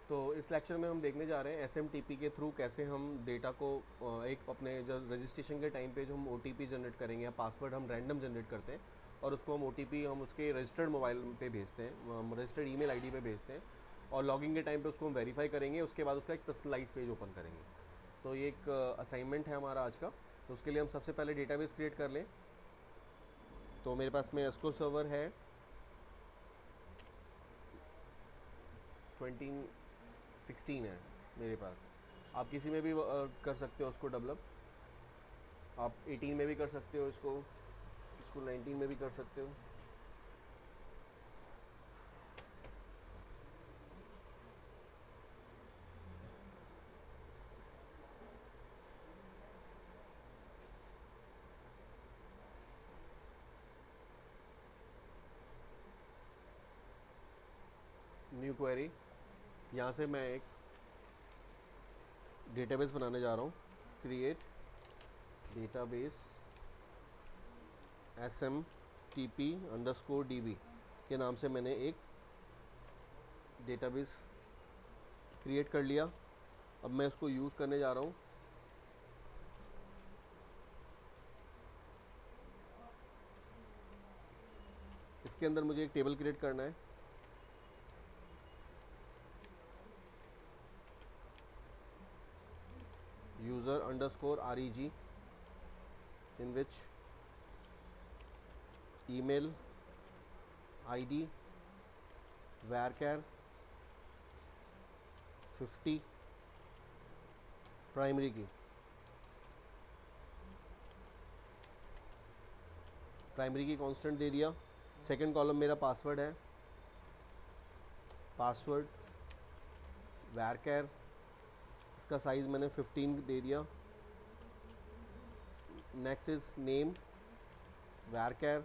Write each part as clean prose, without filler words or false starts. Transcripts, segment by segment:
तो इस लेक्चर में हम देखने जा रहे हैं एसएमटीपी के थ्रू कैसे हम डेटा को एक अपने जो रजिस्ट्रेशन के टाइम पे जो हम ओटीपी जनरेट करेंगे या पासवर्ड हम रैंडम जनरेट करते हैं और उसको हम ओटीपी हम उसके रजिस्टर्ड मोबाइल पे भेजते हैं, हम रजिस्टर्ड ईमेल आईडी पे भेजते हैं और लॉगिंग के टाइम पे उसको हम वेरीफाई करेंगे। उसके बाद उसका एक पर्सनलाइज पेज ओपन करेंगे। तो ये एक असाइनमेंट है हमारा आज का। तो उसके लिए हम सबसे पहले डेटाबेस क्रिएट कर लें। तो मेरे पास में एसक्यूएल सर्वर है 2016 है मेरे पास। आप किसी में भी कर सकते हो उसको डेवलप। आप 18 में भी कर सकते हो इसको, 19 में भी कर सकते हो। न्यू क्वेरी, यहाँ से मैं एक डेटाबेस बनाने जा रहा हूँ। क्रिएट डेटाबेस SMTP_DB के नाम से मैंने एक डेटाबेस क्रिएट कर लिया। अब मैं उसको यूज़ करने जा रहा हूँ। इसके अंदर मुझे एक टेबल क्रिएट करना है। user_reg in which email ID varchar 50 primary की कांस्टेंट दे दिया। सेकंड कॉलम मेरा पासवर्ड है, पासवर्ड varchar, इसका साइज़ मैंने 15 दे दिया। Next is name varchar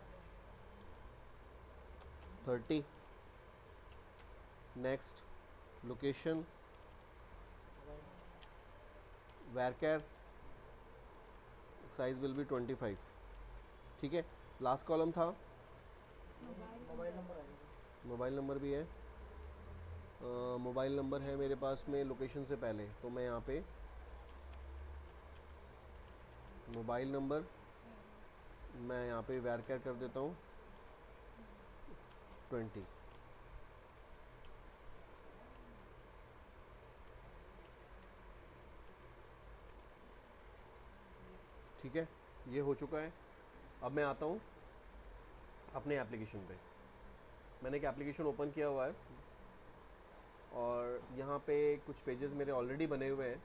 30। Next location varchar, size will be 25। ठीक है। लास्ट कॉलम था मोबाइल नंबर भी है। मोबाइल नंबर है मेरे पास में लोकेशन से पहले, तो मैं यहाँ पे मोबाइल नंबर मैं यहाँ पे varchar कर देता हूँ 20। ठीक है, ये हो चुका है। अब मैं आता हूँ अपने एप्लीकेशन पे। मैंने एक एप्लीकेशन ओपन किया हुआ है और यहाँ पे कुछ पेजेस मेरे ऑलरेडी बने हुए हैं,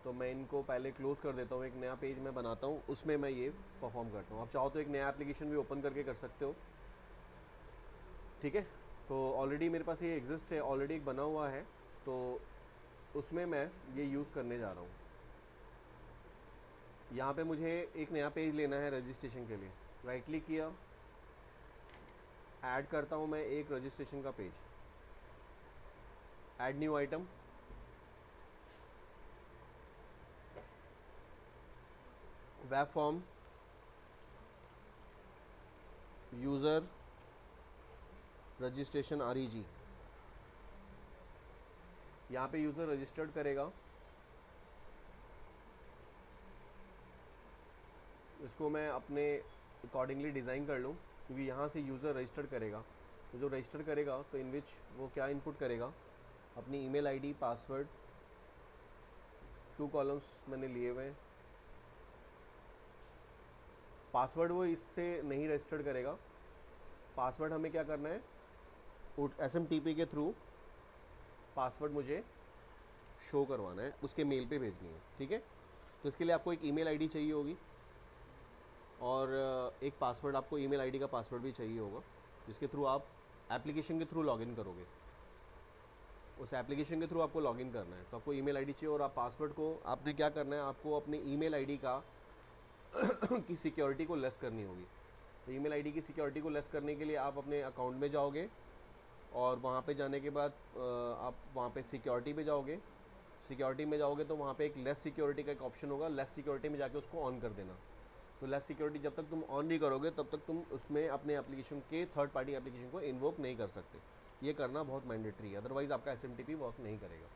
तो मैं इनको पहले क्लोज़ कर देता हूँ। एक नया पेज मैं बनाता हूँ, उसमें मैं ये परफॉर्म करता हूँ। आप चाहो तो एक नया एप्लीकेशन भी ओपन करके कर सकते हो। ठीक है, तो ऑलरेडी मेरे पास ये एग्जिस्ट है, ऑलरेडी एक बना हुआ है, तो उसमें मैं ये यूज़ करने जा रहा हूँ। यहाँ पे मुझे एक नया पेज लेना है रजिस्ट्रेशन के लिए। राइट क्लिक किया, ऐड करता हूँ मैं एक रजिस्ट्रेशन का page. Add new item, web form, user registration REG। यहाँ पे यूज़र रजिस्टर्ड करेगा, इसको मैं अपने अकॉर्डिंगली डिज़ाइन कर लूँ, क्योंकि यहाँ से यूज़र रजिस्टर करेगा। तो जो रजिस्टर करेगा तो इन विच वो क्या इनपुट करेगा, अपनी ईमेल आईडी, पासवर्ड, 2 कॉलम्स मैंने लिए हुए हैं। पासवर्ड वो इससे नहीं रजिस्टर्ड करेगा। पासवर्ड हमें क्या करना है, SMTP के थ्रू पासवर्ड मुझे शो करवाना है, उसके मेल पे भेजनी है। ठीक है, तो इसके लिए आपको एक ईमेल आईडी चाहिए होगी और एक पासवर्ड, आपको ईमेल आईडी का पासवर्ड भी चाहिए होगा, जिसके थ्रू आप एप्लीकेशन के थ्रू लॉगिन करोगे। उस एप्लीकेशन के थ्रू आपको लॉगिन करना है, तो आपको ईमेल आईडी चाहिए। और आप पासवर्ड को आपने क्या करना है, आपको अपनी ईमेल आईडी का की सिक्योरिटी को लेस करनी होगी। तो ईमेल आईडी की सिक्योरिटी को लेस करने के लिए आप अपने अकाउंट में जाओगे और वहाँ पे जाने के बाद आप वहाँ पे सिक्योरिटी पे जाओगे। सिक्योरिटी में जाओगे तो वहाँ पे एक लेस सिक्योरिटी का एक ऑप्शन होगा, लेस सिक्योरिटी में जाके उसको ऑन कर देना। तो लेस सिक्योरिटी जब तक तुम ऑन नहीं करोगे तब तक तुम उसमें अपने एप्लीकेशन के थर्ड पार्टी एप्लीकेशन को इन्वोक नहीं कर सकते। ये करना बहुत मैंडेटरी है, अदरवाइज़ आपका SMTP वर्क नहीं करेगा।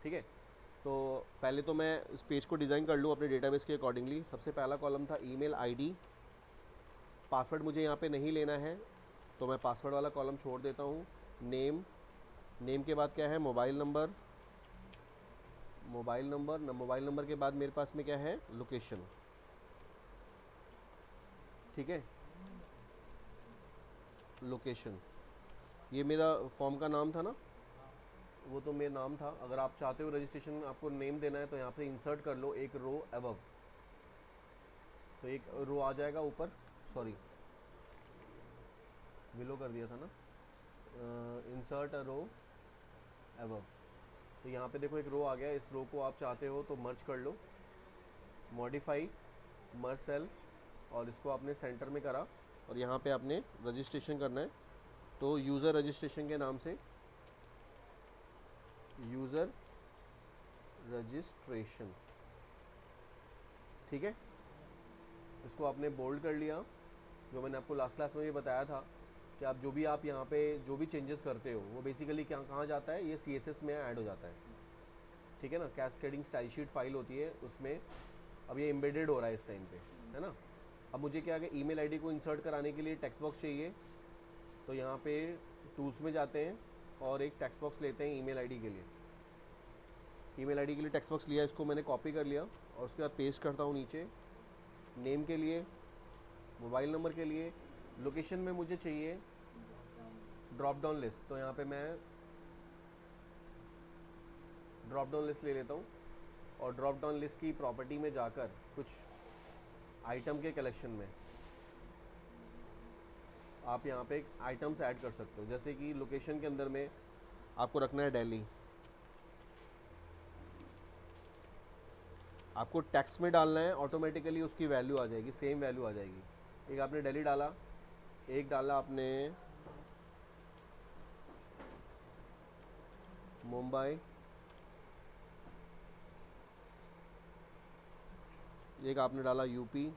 ठीक है, तो पहले तो मैं इस पेज को डिज़ाइन कर लूँ अपने डेटाबेस के अकॉर्डिंगली। सबसे पहला कॉलम था ईमेल आईडी। पासवर्ड मुझे यहाँ पे नहीं लेना है, तो मैं पासवर्ड वाला कॉलम छोड़ देता हूँ। नेम, नेम के बाद क्या है, मोबाइल नंबर, मोबाइल नंबर के बाद मेरे पास में क्या है, लोकेशन। ठीक है, लोकेशन, ये मेरा फॉर्म का नाम था ना, वो तो मेरा नाम था। अगर आप चाहते हो रजिस्ट्रेशन आपको नेम देना है तो यहाँ पे इंसर्ट कर लो एक रो अबव, तो एक रो आ जाएगा ऊपर, सॉरी बिलो कर दिया था ना, इंसर्ट अ रो अबव। तो यहाँ पे देखो एक रो आ गया, इस रो को आप चाहते हो तो मर्ज कर लो, मॉडिफाई मर्ज सेल, और इसको आपने सेंटर में करा और यहाँ पे आपने रजिस्ट्रेशन करना है। तो यूज़र रजिस्ट्रेशन के नाम से यूज़र रजिस्ट्रेशन, ठीक है, इसको आपने बोल्ड कर लिया। जो मैंने आपको लास्ट क्लास में भी बताया था कि आप यहाँ पे जो भी चेंजेस करते हो वो बेसिकली क्या कहाँ जाता है, ये CSS में ऐड हो जाता है। ठीक है ना, कैस्केडिंग स्टाइल शीट फाइल होती है उसमें, अब ये एम्बेडेड हो रहा है इस टाइम पे, है ना। अब मुझे क्या है, ईमेल आईडी को इंसर्ट कराने के लिए टेक्स्ट बॉक्स चाहिए, तो यहाँ पे टूल्स में जाते हैं और एक टेक्स्ट बॉक्स लेते हैं ईमेल आईडी के लिए। ईमेल आईडी के लिए टेक्स्ट बॉक्स लिया, इसको मैंने कॉपी कर लिया और उसके बाद पेस्ट करता हूँ नीचे। नेम के लिए, मोबाइल नंबर के लिए, लोकेशन में मुझे चाहिए ड्रॉप डाउन लिस्ट, तो यहाँ पे मैं ड्रॉप डाउन लिस्ट ले लेता हूँ और ड्रॉप डाउन लिस्ट की प्रॉपर्टी में जाकर कुछ आइटम के कलेक्शन में आप यहाँ पे आइटम्स ऐड कर सकते हो। जैसे कि लोकेशन के अंदर में आपको रखना है दिल्ली, आपको टेक्स्ट में डालना है, ऑटोमेटिकली उसकी वैल्यू आ जाएगी, सेम वैल्यू आ जाएगी। एक आपने दिल्ली डाला, एक डाला आपने मुंबई, एक आपने डाला यूपी,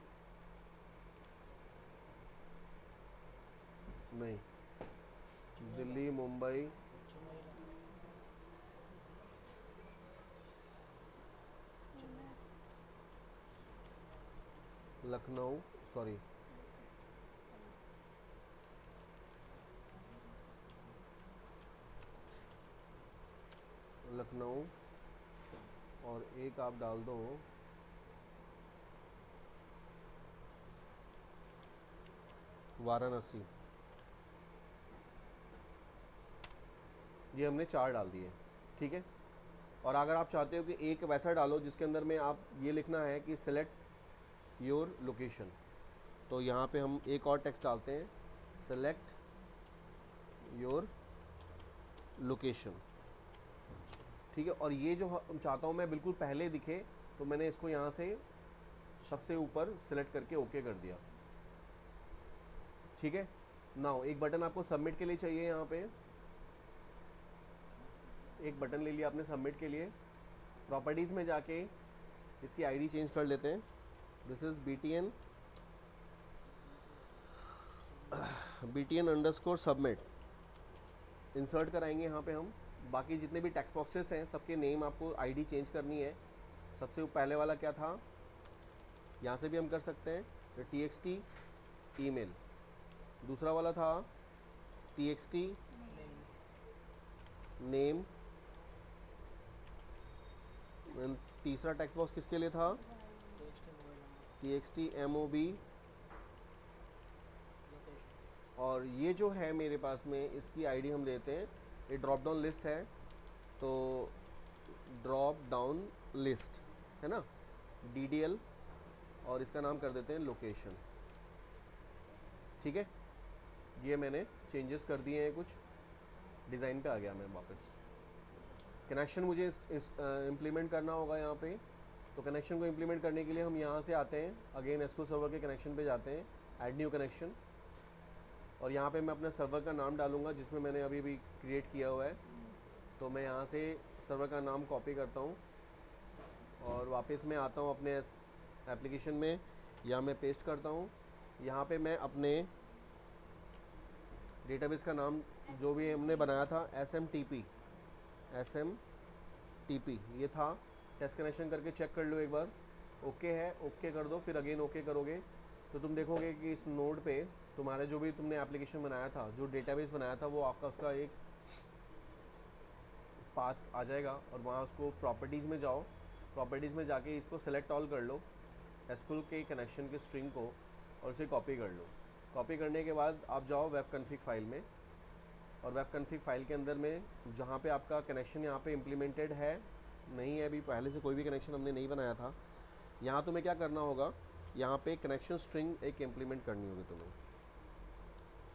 नहीं दिल्ली, मुंबई, लखनऊ, सॉरी लखनऊ, और एक आप डाल दो वाराणसी। ये हमने 4 डाल दिए, ठीक है। और अगर आप चाहते हो कि एक वैसा डालो जिसके अंदर में आप ये लिखना है कि सेलेक्ट योर लोकेशन, तो यहाँ पे हम एक और टेक्स्ट डालते हैं, सेलेक्ट योर लोकेशन, ठीक है। और ये जो चाहता हूँ मैं बिल्कुल पहले दिखे, तो मैंने इसको यहाँ से सबसे ऊपर सेलेक्ट करके ओके कर दिया, ठीक है। नाउ एक बटन आपको सबमिट के लिए चाहिए, यहाँ पे एक बटन ले लिया आपने सबमिट के लिए। प्रॉपर्टीज़ में जाके इसकी आईडी चेंज कर लेते हैं, this is BTN underscore submit, insert कराएंगे यहाँ पे हम। बाकी जितने भी टेक्स्ट बॉक्सेस हैं सबके नेम आपको आईडी चेंज करनी है। सबसे पहले वाला क्या था, यहाँ से भी हम कर सकते हैं, TXT ईमेल। दूसरा वाला था TXT नेम। तीसरा टेक्स्ट बॉक्स किसके लिए था, TXT MOB। और ये जो है मेरे पास में, इसकी आईडी हम देते हैं, ये ड्रॉप डाउन लिस्ट है, तो ड्रॉप डाउन लिस्ट है ना, DDL, और इसका नाम कर देते हैं लोकेशन, ठीक है। ये मैंने चेंजेस कर दिए हैं, कुछ डिज़ाइन पे आ गया मैं वापस। कनेक्शन मुझे इम्प्लीमेंट करना होगा यहाँ पे, तो कनेक्शन को इम्प्लीमेंट करने के लिए हम यहाँ से आते हैं, अगेन एस्को सर्वर के कनेक्शन पे जाते हैं, ऐड न्यू कनेक्शन, और यहाँ पे मैं अपने सर्वर का नाम डालूँगा जिसमें मैंने अभी भी क्रिएट किया हुआ है। तो मैं यहाँ से सर्वर का नाम कॉपी करता हूँ और वापस मैं आता हूँ अपने एप्लीकेशन में, या मैं पेस्ट करता हूँ। यहाँ पे मैं अपने डेटाबेस का नाम जो भी हमने बनाया था SMTP ये था। टेस्ट कनेक्शन करके चेक कर लो एक बार, ओके है ओके कर दो, फिर अगेन ओके करोगे तो तुम देखोगे कि इस नोड पे तुम्हारा जो भी तुमने एप्लीकेशन बनाया था, जो डेटाबेस बनाया था, वो आपका उसका एक पाथ आ जाएगा और वहाँ उसको प्रॉपर्टीज़ में जाओ, प्रॉपर्टीज़ में जाके इसको सेलेक्ट ऑल कर लो, एसक्यूएल के कनेक्शन के स्ट्रिंग को, और उसे कॉपी कर लो। कॉपी करने के बाद आप जाओ वेब कॉन्फ़िग फाइल में, और वेब कॉन्फ़िग फाइल के अंदर में जहाँ पे आपका कनेक्शन यहाँ पे इम्प्लीमेंटेड है नहीं है, अभी पहले से कोई भी कनेक्शन हमने नहीं बनाया था, यहाँ तुम्हें क्या करना होगा, यहाँ पे कनेक्शन स्ट्रिंग एक इम्प्लीमेंट करनी होगी तुम्हें।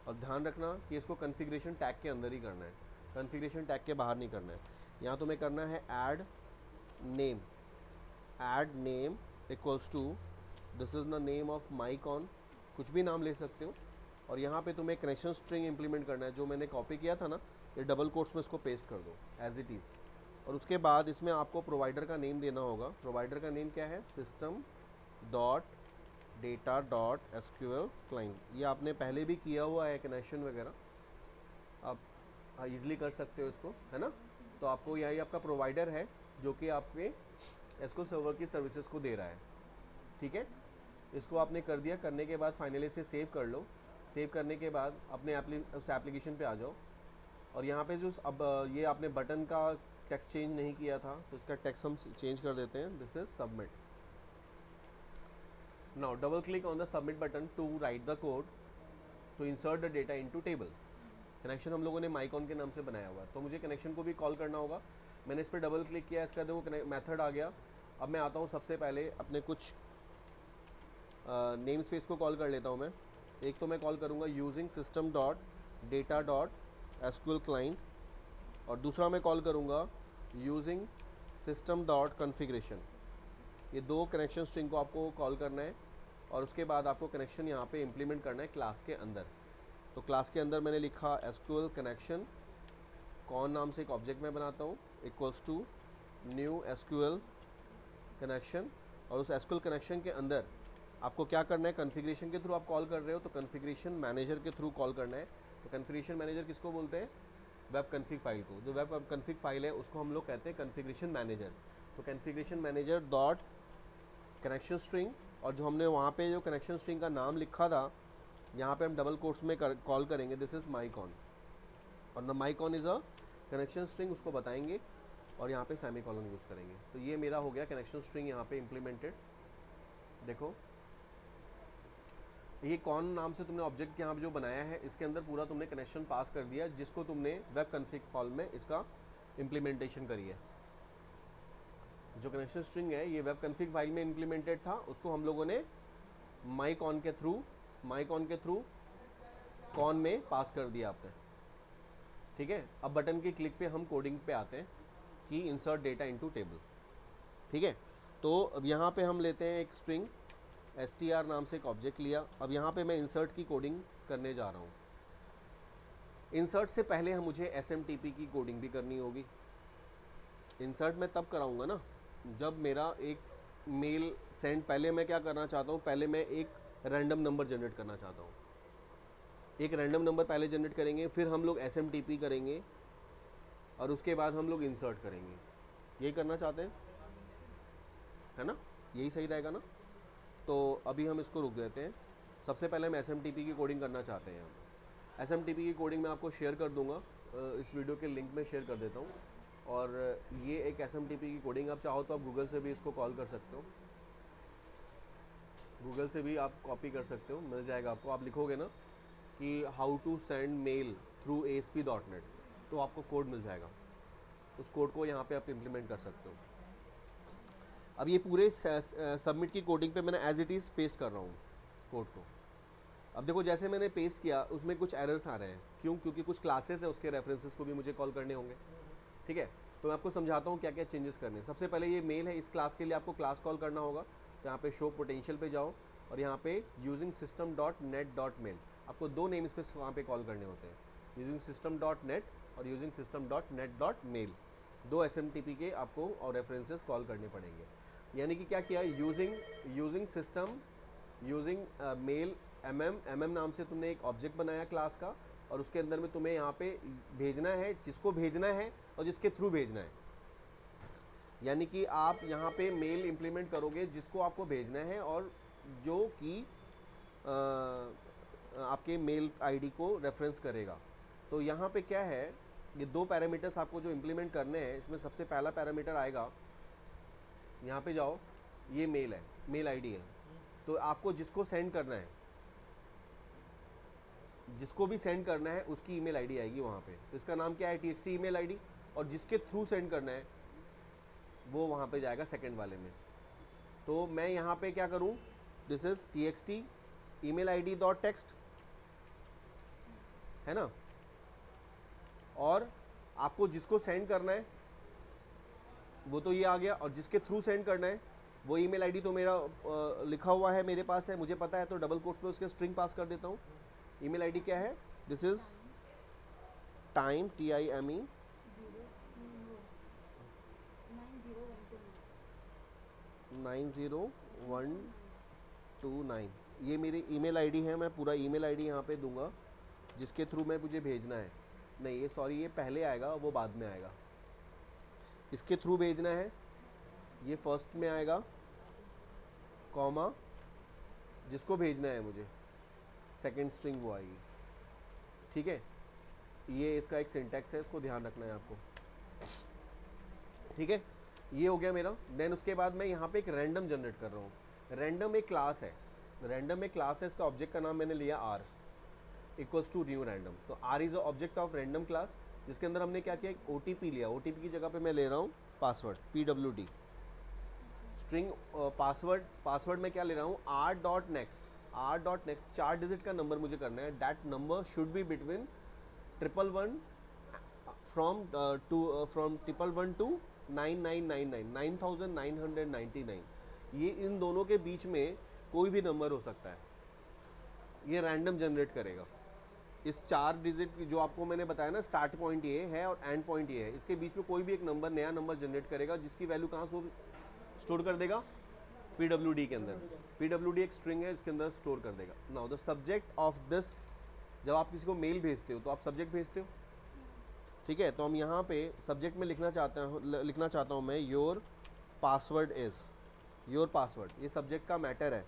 और ध्यान रखना कि इसको कॉन्फ़िगरेशन टैग के अंदर ही करना है, कॉन्फ़िगरेशन टैग के बाहर नहीं करना है। यहाँ तुम्हें करना है add name equals to this is the name of mycon, कुछ भी नाम ले सकते हो। और यहाँ पे तुम्हें कनेक्शन स्ट्रिंग इम्प्लीमेंट करना है, जो मैंने कॉपी किया था ना, ये डबल कोट्स में इसको पेस्ट कर दो एज इट इज़। और उसके बाद इसमें आपको प्रोवाइडर का नेम देना होगा। प्रोवाइडर का नेम क्या है, system.data.sql क्लाइंट। ये आपने पहले भी किया हुआ है कनेक्शन वगैरह, आप ईज़िली कर सकते हो इसको, है ना। तो आपको यही आपका प्रोवाइडर है जो कि आपके एसक्यूएल सर्वर की सर्विसेज को दे रहा है, ठीक है। इसको आपने कर दिया, करने के बाद फाइनली इसे सेव कर लो। सेव करने के बाद अपने उस एप्लीकेशन पे आ जाओ, और यहाँ पे जो अब ये आपने बटन का टेक्स्ट चेंज नहीं किया था, तो इसका टेक्स्ट हम चेंज कर देते हैं, this is submit. Now double click on the submit button to write the code to insert the data into table. Connection हम लोगों ने माइकॉन के नाम से बनाया हुआ है, तो मुझे कनेक्शन को भी कॉल करना होगा। मैंने इस पर डबल क्लिक किया, इसका देखो मेथड आ गया। अब मैं आता हूँ, सबसे पहले अपने कुछ नेम स्पेस को कॉल कर लेता हूँ मैं। एक तो मैं कॉल करूँगा यूजिंग system.data.sql क्लाइंट, और दूसरा मैं कॉल करूँगा यूजिंग system.configuration। ये दो कनेक्शन स्ट्रिंग को आपको कॉल करना है, और उसके बाद आपको कनेक्शन यहाँ पे इम्प्लीमेंट करना है क्लास के अंदर। तो क्लास के अंदर मैंने लिखा एसक्यूएल कनेक्शन, कौन नाम से एक ऑब्जेक्ट मैं बनाता हूँ, equals to new SQL connection. और उस एसक्यूएल कनेक्शन के अंदर आपको क्या करना है, कॉन्फ़िगरेशन के थ्रू आप कॉल कर रहे हो तो कॉन्फ़िगरेशन मैनेजर के थ्रू कॉल करना है। तो कॉन्फ़िगरेशन मैनेजर किसको बोलते हैं, वेब कॉन्फ़िग फाइल को। जो वेब कॉन्फ़िग फाइल है उसको हम लोग कहते हैं कॉन्फ़िगरेशन मैनेजर। तो configuration manager dot connection string, और जो हमने वहाँ पे जो कनेक्शन स्ट्रिंग का नाम लिखा था, यहाँ पे हम डबल कोट्स में कॉल करेंगे, दिस इज़ माइकॉन, और the mycon is a connection string, उसको बताएंगे, और यहाँ पे सेमीकोलन यूज़ करेंगे। तो ये मेरा हो गया कनेक्शन स्ट्रिंग यहाँ पे इम्प्लीमेंटेड। देखो ये कौन नाम से तुमने ऑब्जेक्ट यहाँ जो बनाया है, इसके अंदर पूरा तुमने कनेक्शन पास कर दिया, जिसको तुमने वेब कॉन्फ़िग फाइल में इसका इम्प्लीमेंटेशन करी है। जो कनेक्शन स्ट्रिंग है ये वेब कॉन्फ़िग फाइल में इम्प्लीमेंटेड था, उसको हम लोगों ने माइकॉन के थ्रू कॉन में पास कर दिया आपने, ठीक है। अब बटन के क्लिक पे हम कोडिंग पे आते हैं कि इंसर्ट डेटा इनटू टेबल, ठीक है। तो अब यहाँ पे हम लेते हैं एक स्ट्रिंग str नाम से एक ऑब्जेक्ट लिया। अब यहाँ पे मैं इंसर्ट की कोडिंग करने जा रहा हूँ। इंसर्ट से पहले मुझे SMTP की कोडिंग भी करनी होगी। इंसर्ट मैं तब कराऊंगा ना जब मेरा एक मेल सेंड, पहले मैं क्या करना चाहता हूँ, पहले मैं एक रैंडम नंबर जनरेट करना चाहता हूँ। एक रैंडम नंबर पहले जनरेट करेंगे, फिर हम लोग SMTP करेंगे, और उसके बाद हम लोग इंसर्ट करेंगे। यही करना चाहते हैं, है ना, यही सही रहेगा ना। तो अभी हम इसको रुक देते हैं। सबसे पहले हम SMTP की कोडिंग करना चाहते हैं। SMTP की कोडिंग मैं आपको शेयर कर दूंगा, इस वीडियो के लिंक में शेयर कर देता हूँ। और ये एक SMTP की कोडिंग, आप चाहो तो आप गूगल से भी इसको कॉल कर सकते हो, गूगल से भी आप कॉपी कर सकते हो, मिल जाएगा आपको। आप लिखोगे ना कि how to send mail through ASP.NET, तो आपको कोड मिल जाएगा। उस कोड को यहाँ पे आप इम्प्लीमेंट कर सकते हो। अब ये पूरे सबमिट की कोडिंग पे मैंने एज इट इज़ पेस्ट कर रहा हूँ कोड को। अब देखो जैसे मैंने पेस्ट किया उसमें कुछ एरर्स आ रहे हैं, क्यों, क्योंकि कुछ क्लासेस है, उसके रेफरेंसेस को भी मुझे कॉल करने होंगे, ठीक है। तो मैं आपको समझाता हूँ क्या क्या चेंजेस करने हैं। सबसे पहले ये मेल है, इस क्लास के लिए आपको क्लास कॉल करना होगा। तो यहाँ पे शो पोटेंशियल पे जाओ, और यहाँ पे यूजिंग system.net.mail, आपको दो नेम स्पेस वहाँ पे कॉल करने होते हैं, यूजिंग system.net और यूजिंग system.net.mail। दो SMTP के आपको और रेफरेंसेस कॉल करने पड़ेंगे। यानी कि क्या किया, using system, using mail mm नाम से तुमने एक ऑब्जेक्ट बनाया क्लास का, और उसके अंदर में तुम्हें यहाँ पे भेजना है जिसको भेजना है और जिसके थ्रू भेजना है। यानी कि आप यहाँ पे मेल इम्प्लीमेंट करोगे जिसको आपको भेजना है और जो कि आपके मेल आईडी को रेफरेंस करेगा। तो यहाँ पे क्या है, ये दो पैरामीटर्स आपको जो इम्प्लीमेंट करने हैं, इसमें सबसे पहला पैरामीटर आएगा, यहाँ पे जाओ, ये मेल है, मेल आईडी है। तो आपको जिसको सेंड करना है, जिसको भी सेंड करना है उसकी ईमेल आईडी आएगी वहाँ पे। तो इसका नाम क्या है, txt ईमेल आईडी, और जिसके थ्रू सेंड करना है वो वहाँ पे जाएगा सेकंड वाले में। तो मैं यहाँ पे क्या करूँ, this is txt email ID dot text, है ना, और आपको जिसको सेंड करना है वो तो ये आ गया, और जिसके थ्रू सेंड करना है वो ईमेल आईडी तो मेरा लिखा हुआ है, मेरे पास है, मुझे पता है, तो डबल कोट्स में उसके स्ट्रिंग पास कर देता हूँ। ईमेल आईडी क्या है, दिस इज टाइम TIME 90129, ये मेरी ईमेल आईडी है। मैं पूरा ईमेल आईडी यहाँ पे दूंगा जिसके थ्रू मैं मुझे भेजना है। नहीं, ये सॉरी, ये पहले आएगा, वो बाद में आएगा। इसके थ्रू भेजना है, ये फर्स्ट में आएगा, कॉमा, जिसको भेजना है मुझे सेकंड स्ट्रिंग वो आएगी। ठीक है, ये इसका एक सिंटैक्स है, इसको ध्यान रखना है आपको। ठीक है, ये हो गया मेरा। देन उसके बाद मैं यहाँ पे एक रैंडम जनरेट कर रहा हूँ। रैंडम एक क्लास है, रैंडम एक क्लास है, इसका ऑब्जेक्ट का नाम मैंने लिया r equals to new random. तो r is a object of random class, जिसके अंदर हमने क्या किया, एक OTP लिया। OTP की जगह पे मैं ले रहा हूँ पासवर्ड, PWD स्ट्रिंग पासवर्ड में क्या ले रहा हूँ, r.next 4 डिजिट का नंबर मुझे करना है। That number should be between 111 from 111 to 9999 ये इन दोनों के बीच में कोई भी नंबर हो सकता है। ये रैंडम जनरेट करेगा। इस 4 डिजिट जो आपको मैंने बताया ना, स्टार्ट पॉइंट ये है और एंड पॉइंट ये है, इसके बीच में कोई भी एक नंबर, नया नंबर जनरेट करेगा, जिसकी वैल्यू कहाँ स्टोर कर देगा, PWD के अंदर। PWD एक स्ट्रिंग है, इसके अंदर स्टोर कर देगा। Now the subject of this, जब आप किसी को मेल भेजते हो तो आप सब्जेक्ट भेजते हो, ठीक है। तो हम यहाँ पे सब्जेक्ट में लिखना चाहता हूँ मैं, your password is, your password, ये सब्जेक्ट का मैटर है।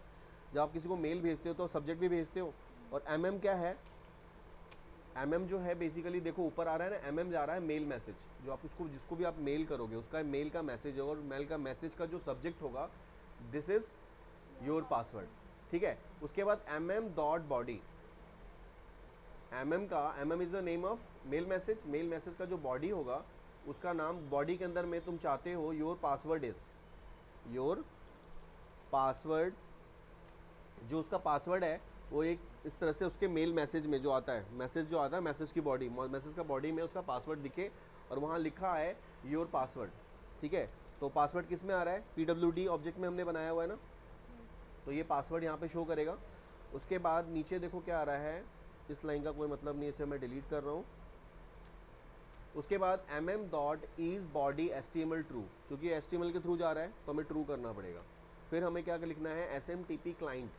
जब आप किसी को मेल भेजते हो तो सब्जेक्ट भी भेजते हो। और MM क्या है, MM जो है बेसिकली, देखो ऊपर आ रहा है ना, MM जा रहा है मेल मैसेज, जो आप उसको, जिसको भी आप मेल करोगे उसका मेल का मैसेज है, और मेल का मैसेज का जो सब्जेक्ट होगा, दिस इज योर पासवर्ड। ठीक है, उसके बाद MM.body, MM is the name of mail message. Mail message का जो बॉडी होगा उसका नाम, बॉडी के अंदर में तुम चाहते हो your password is, your password, जो उसका पासवर्ड है वो एक इस तरह से उसके मेल मैसेज में जो आता है, मैसेज जो आता है, मैसेज की बॉडी, मैसेज का बॉडी में उसका पासवर्ड दिखे और वहाँ लिखा है योर पासवर्ड। ठीक है, तो पासवर्ड किस में आ रहा है, PWD ऑब्जेक्ट में हमने बनाया हुआ है ना, तो ये पासवर्ड यहाँ पे शो करेगा। उसके बाद नीचे देखो क्या आ रहा है, इस लाइन का कोई मतलब नहीं, इसे मैं डिलीट कर रहा हूँ। उसके बाद MM.isBody HTML true, क्योंकि HTML के थ्रू जा रहा है तो हमें ट्रू करना पड़ेगा। फिर हमें क्या लिखना है, SMTP क्लाइंट।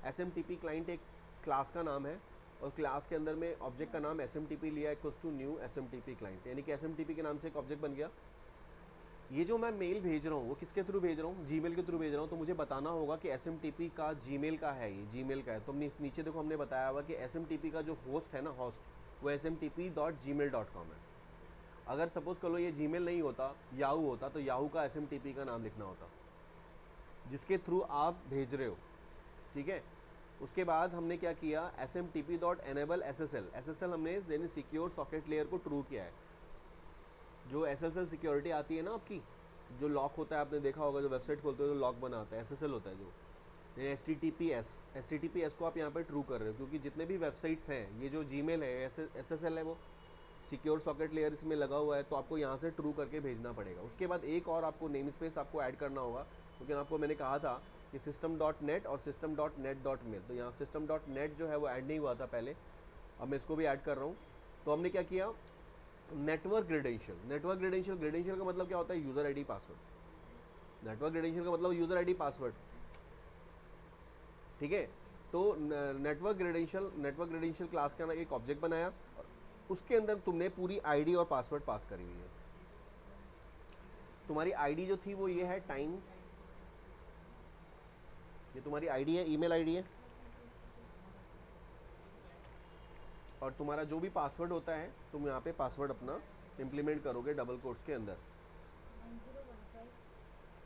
SMTP क्लाइंट एक क्लास का नाम है, और क्लास के अंदर में ऑब्जेक्ट का नाम SMTP लिया equals to new SMTP client, यानी कि SMTP के नाम से एक ऑब्जेक्ट बन गया। ये जो मैं मेल भेज रहा हूँ वो किसके थ्रू भेज रहा हूँ, Gmail के थ्रू भेज रहा हूँ। तो मुझे बताना होगा कि SMTP का Gmail का है, ये Gmail का है। तो नीचे देखो हमने बताया हुआ कि SMTP का जो होस्ट है ना, होस्ट, वो smtp.gmail.com है। अगर सपोज कर लो ये Gmail नहीं होता, याहू होता, तो याहू का SMTP का नाम लिखना होता, जिसके थ्रू आप भेज रहे हो। ठीक है, उसके बाद हमने क्या किया, smtp.enable SSL, SSL हमने यानी सिक्योर सॉकेट लेयर को ट्रू किया है। जो SSL सिक्योरिटी आती है ना आपकी, जो लॉक होता है, आपने देखा होगा, जो वेबसाइट खोलते हो तो लॉक बना होता है, SSL होता है जो, HTTPS को आप यहाँ पे ट्रू कर रहे हो, क्योंकि जितने भी वेबसाइट्स हैं, ये जो Gmail है SSL है, वो सिक्योर सॉकेट लेयर इसमें लगा हुआ है, तो आपको यहाँ से ट्रू करके भेजना पड़ेगा। उसके बाद एक और आपको नेम स्पेस आपको ऐड करना होगा, क्योंकि आपको मैंने कहा था कि system.net और system.net.mail, तो यहाँ system.net जो है वो ऐड नहीं हुआ था पहले, अब मैं इसको भी ऐड कर रहा हूँ। तो हमने क्या किया, नेटवर्क क्रेडेंशियल। नेटवर्क क्रेडेंशियल का मतलब क्या होता है, user ID password. Network credential का मतलब यूज़र आईडी पासवर्ड। ठीक है, तो नेटवर्क क्रेडेंशियल क्लास का एक ऑब्जेक्ट बनाया, उसके अंदर तुमने पूरी आईडी और पासवर्ड पास करी हुई है। तुम्हारी आईडी जो थी वो ये है टाइम्स, ये तुम्हारी आईडी है, ईमेल आईडी है, और तुम्हारा जो भी पासवर्ड होता है तुम यहाँ पे पासवर्ड अपना इम्प्लीमेंट करोगे डबल कोट्स के अंदर।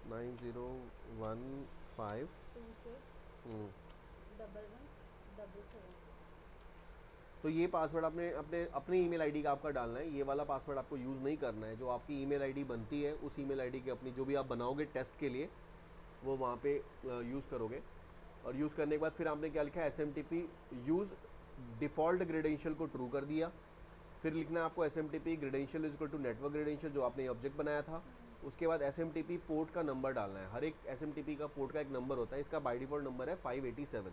9015 तो ये पासवर्ड आपने अपनी ईमेल आईडी का आपका डालना है, ये वाला पासवर्ड आपको यूज़ नहीं करना है। जो आपकी ईमेल आईडी बनती है उस ईमेल आईडी की अपनी जो भी आप बनाओगे टेस्ट के लिए वो वहाँ पे यूज़ करोगे। और यूज़ करने के बाद फिर आपने क्या लिखा है, SMTP यूज़ डिफ़ॉल्ट क्रेडेंशियल को ट्रू कर दिया। फिर लिखना है आपको SMTP credential is equal to network credential जो आपने ऑब्जेक्ट बनाया था। उसके बाद SMTP पोर्ट का नंबर डालना है, हर एक SMTP का पोर्ट का एक नंबर होता है, इसका बाय डिफ़ॉल्ट नंबर है 587।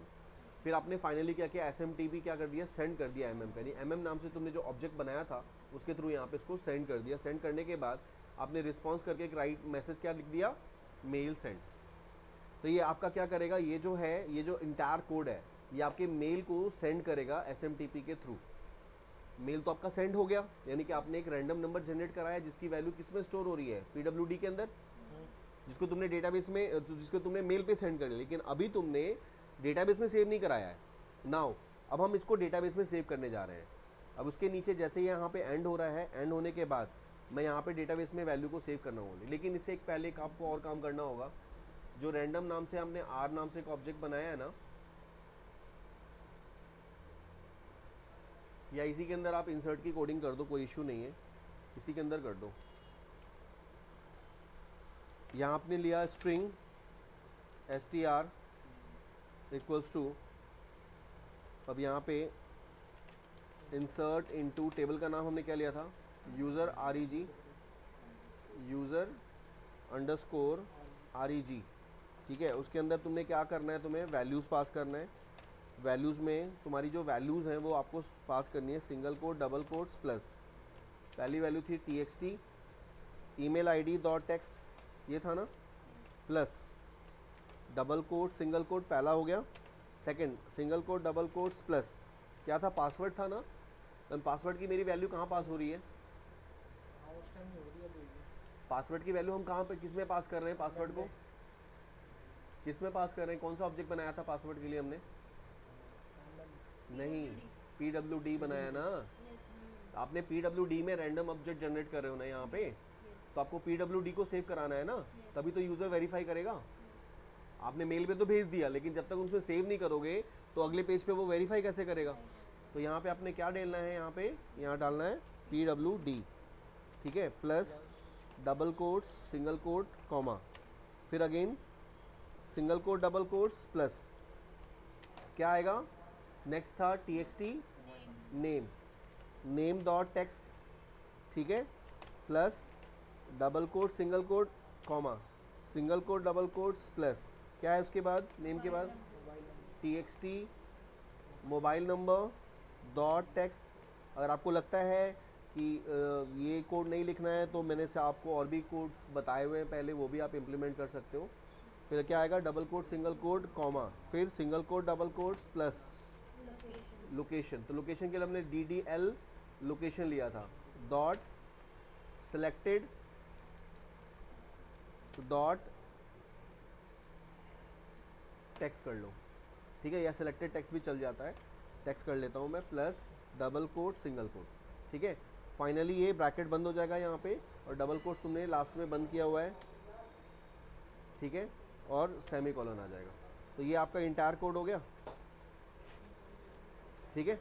फिर आपने फाइनली क्या किया, SMTP क्या कर दिया, सेंड कर दिया MM पे, यानी MM नाम से तुमने जो ऑब्जेक्ट बनाया था उसके थ्रू यहाँ पे इसको सेंड कर दिया। सेंड करने के बाद आपने रिस्पॉन्स करके एक राइट मैसेज क्या लिख दिया, मेल सेंड। तो ये आपका क्या करेगा, ये जो है, ये जो इंटायर कोड है ये आपके मेल को सेंड करेगा SMTP के थ्रू। मेल तो आपका सेंड हो गया, यानी कि आपने एक रैंडम नंबर जनरेट कराया जिसकी वैल्यू किस में स्टोर हो रही है, PWD के अंदर, जिसको तुमने डेटाबेस में, जिसको तुमने मेल पे सेंड कर लिया, लेकिन अभी तुमने डेटाबेस में सेव नहीं कराया है। नाउ अब हम इसको डेटाबेस में सेव करने जा रहे हैं। अब उसके नीचे जैसे ही यहाँ पे एंड हो रहा है, एंड होने के बाद मैं यहाँ पे डेटाबेस में वैल्यू को सेव करना होगा, लेकिन इससे एक पहले एक आपको और काम करना होगा। जो रैंडम नाम से हमने R नाम से एक ऑब्जेक्ट बनाया है ना, या इसी के अंदर आप इंसर्ट की कोडिंग कर दो, कोई इशू नहीं है, इसी के अंदर कर दो। यहाँ आपने लिया स्ट्रिंग str इक्वल्स टू, अब यहाँ पे इंसर्ट इनटू, टेबल का नाम हमने क्या लिया था, यूज़र अंडरस्कोर REG, ठीक है। उसके अंदर तुमने क्या करना है, तुम्हें वैल्यूज़ पास करना है। वैल्यूज़ में तुम्हारी जो वैल्यूज़ हैं वो आपको पास करनी है, single quote, double quotes, plus पहली वैल्यू थी TXT email ID dot text, ये था ना, plus double quote single quote पहला हो गया, second single quote double quotes, plus क्या था, पासवर्ड था ना। पासवर्ड की मेरी वैल्यू कहाँ पास हो रही है, पासवर्ड की वैल्यू हम कहाँ पे, किस में पास कर रहे हैं, पासवर्ड को किस में पास कर रहे हैं, कौन सा ऑब्जेक्ट बनाया था पासवर्ड के लिए हमने, नहीं PWD बनाया ना। आपने PWD में रैंडम ऑब्जेक्ट जनरेट कर रहे हो ना यहाँ पे, तो आपको PWD को सेव कराना है ना, तभी तो यूज़र वेरीफाई करेगा। आपने मेल पे तो भेज दिया, लेकिन जब तक उसमें सेव नहीं करोगे तो अगले पेज पे वो वेरीफाई कैसे करेगा। तो यहाँ पे आपने क्या डालना है, यहाँ डालना है PWD, ठीक है, plus double quotes single quote comma, फिर again single quote double quotes, plus क्या आएगा, नेक्स्ट था TXT नेम डॉट टेक्स्ट, ठीक है, plus double quote single quote comma, single quote double quotes, plus क्या है उसके बाद, नेम के बाद TXT mobile number dot text. अगर आपको लगता है कि ये कोड नहीं लिखना है तो मैंने से आपको और भी कोड्स बताए हुए हैं पहले, वो भी आप इम्प्लीमेंट कर सकते हो। फिर क्या आएगा, double quote single quote comma, फिर single quote double quotes, plus location. तो लोकेशन के लिए हमने DDL लोकेशन लिया था, डॉट सेलेक्टेड डॉट टेक्स्ट कर लो, ठीक है, या सेलेक्टेड टेक्स्ट भी चल जाता है, टेक्स्ट कर लेता हूँ मैं, plus double quote single quote, ठीक है। फाइनली ये ब्रैकेट बंद हो जाएगा यहाँ पे, और डबल कोट्स तुमने लास्ट में बंद किया हुआ है, ठीक है, और सेमी कॉलन आ जाएगा। तो ये आपका इंटायर कोड हो गया, ठीक है,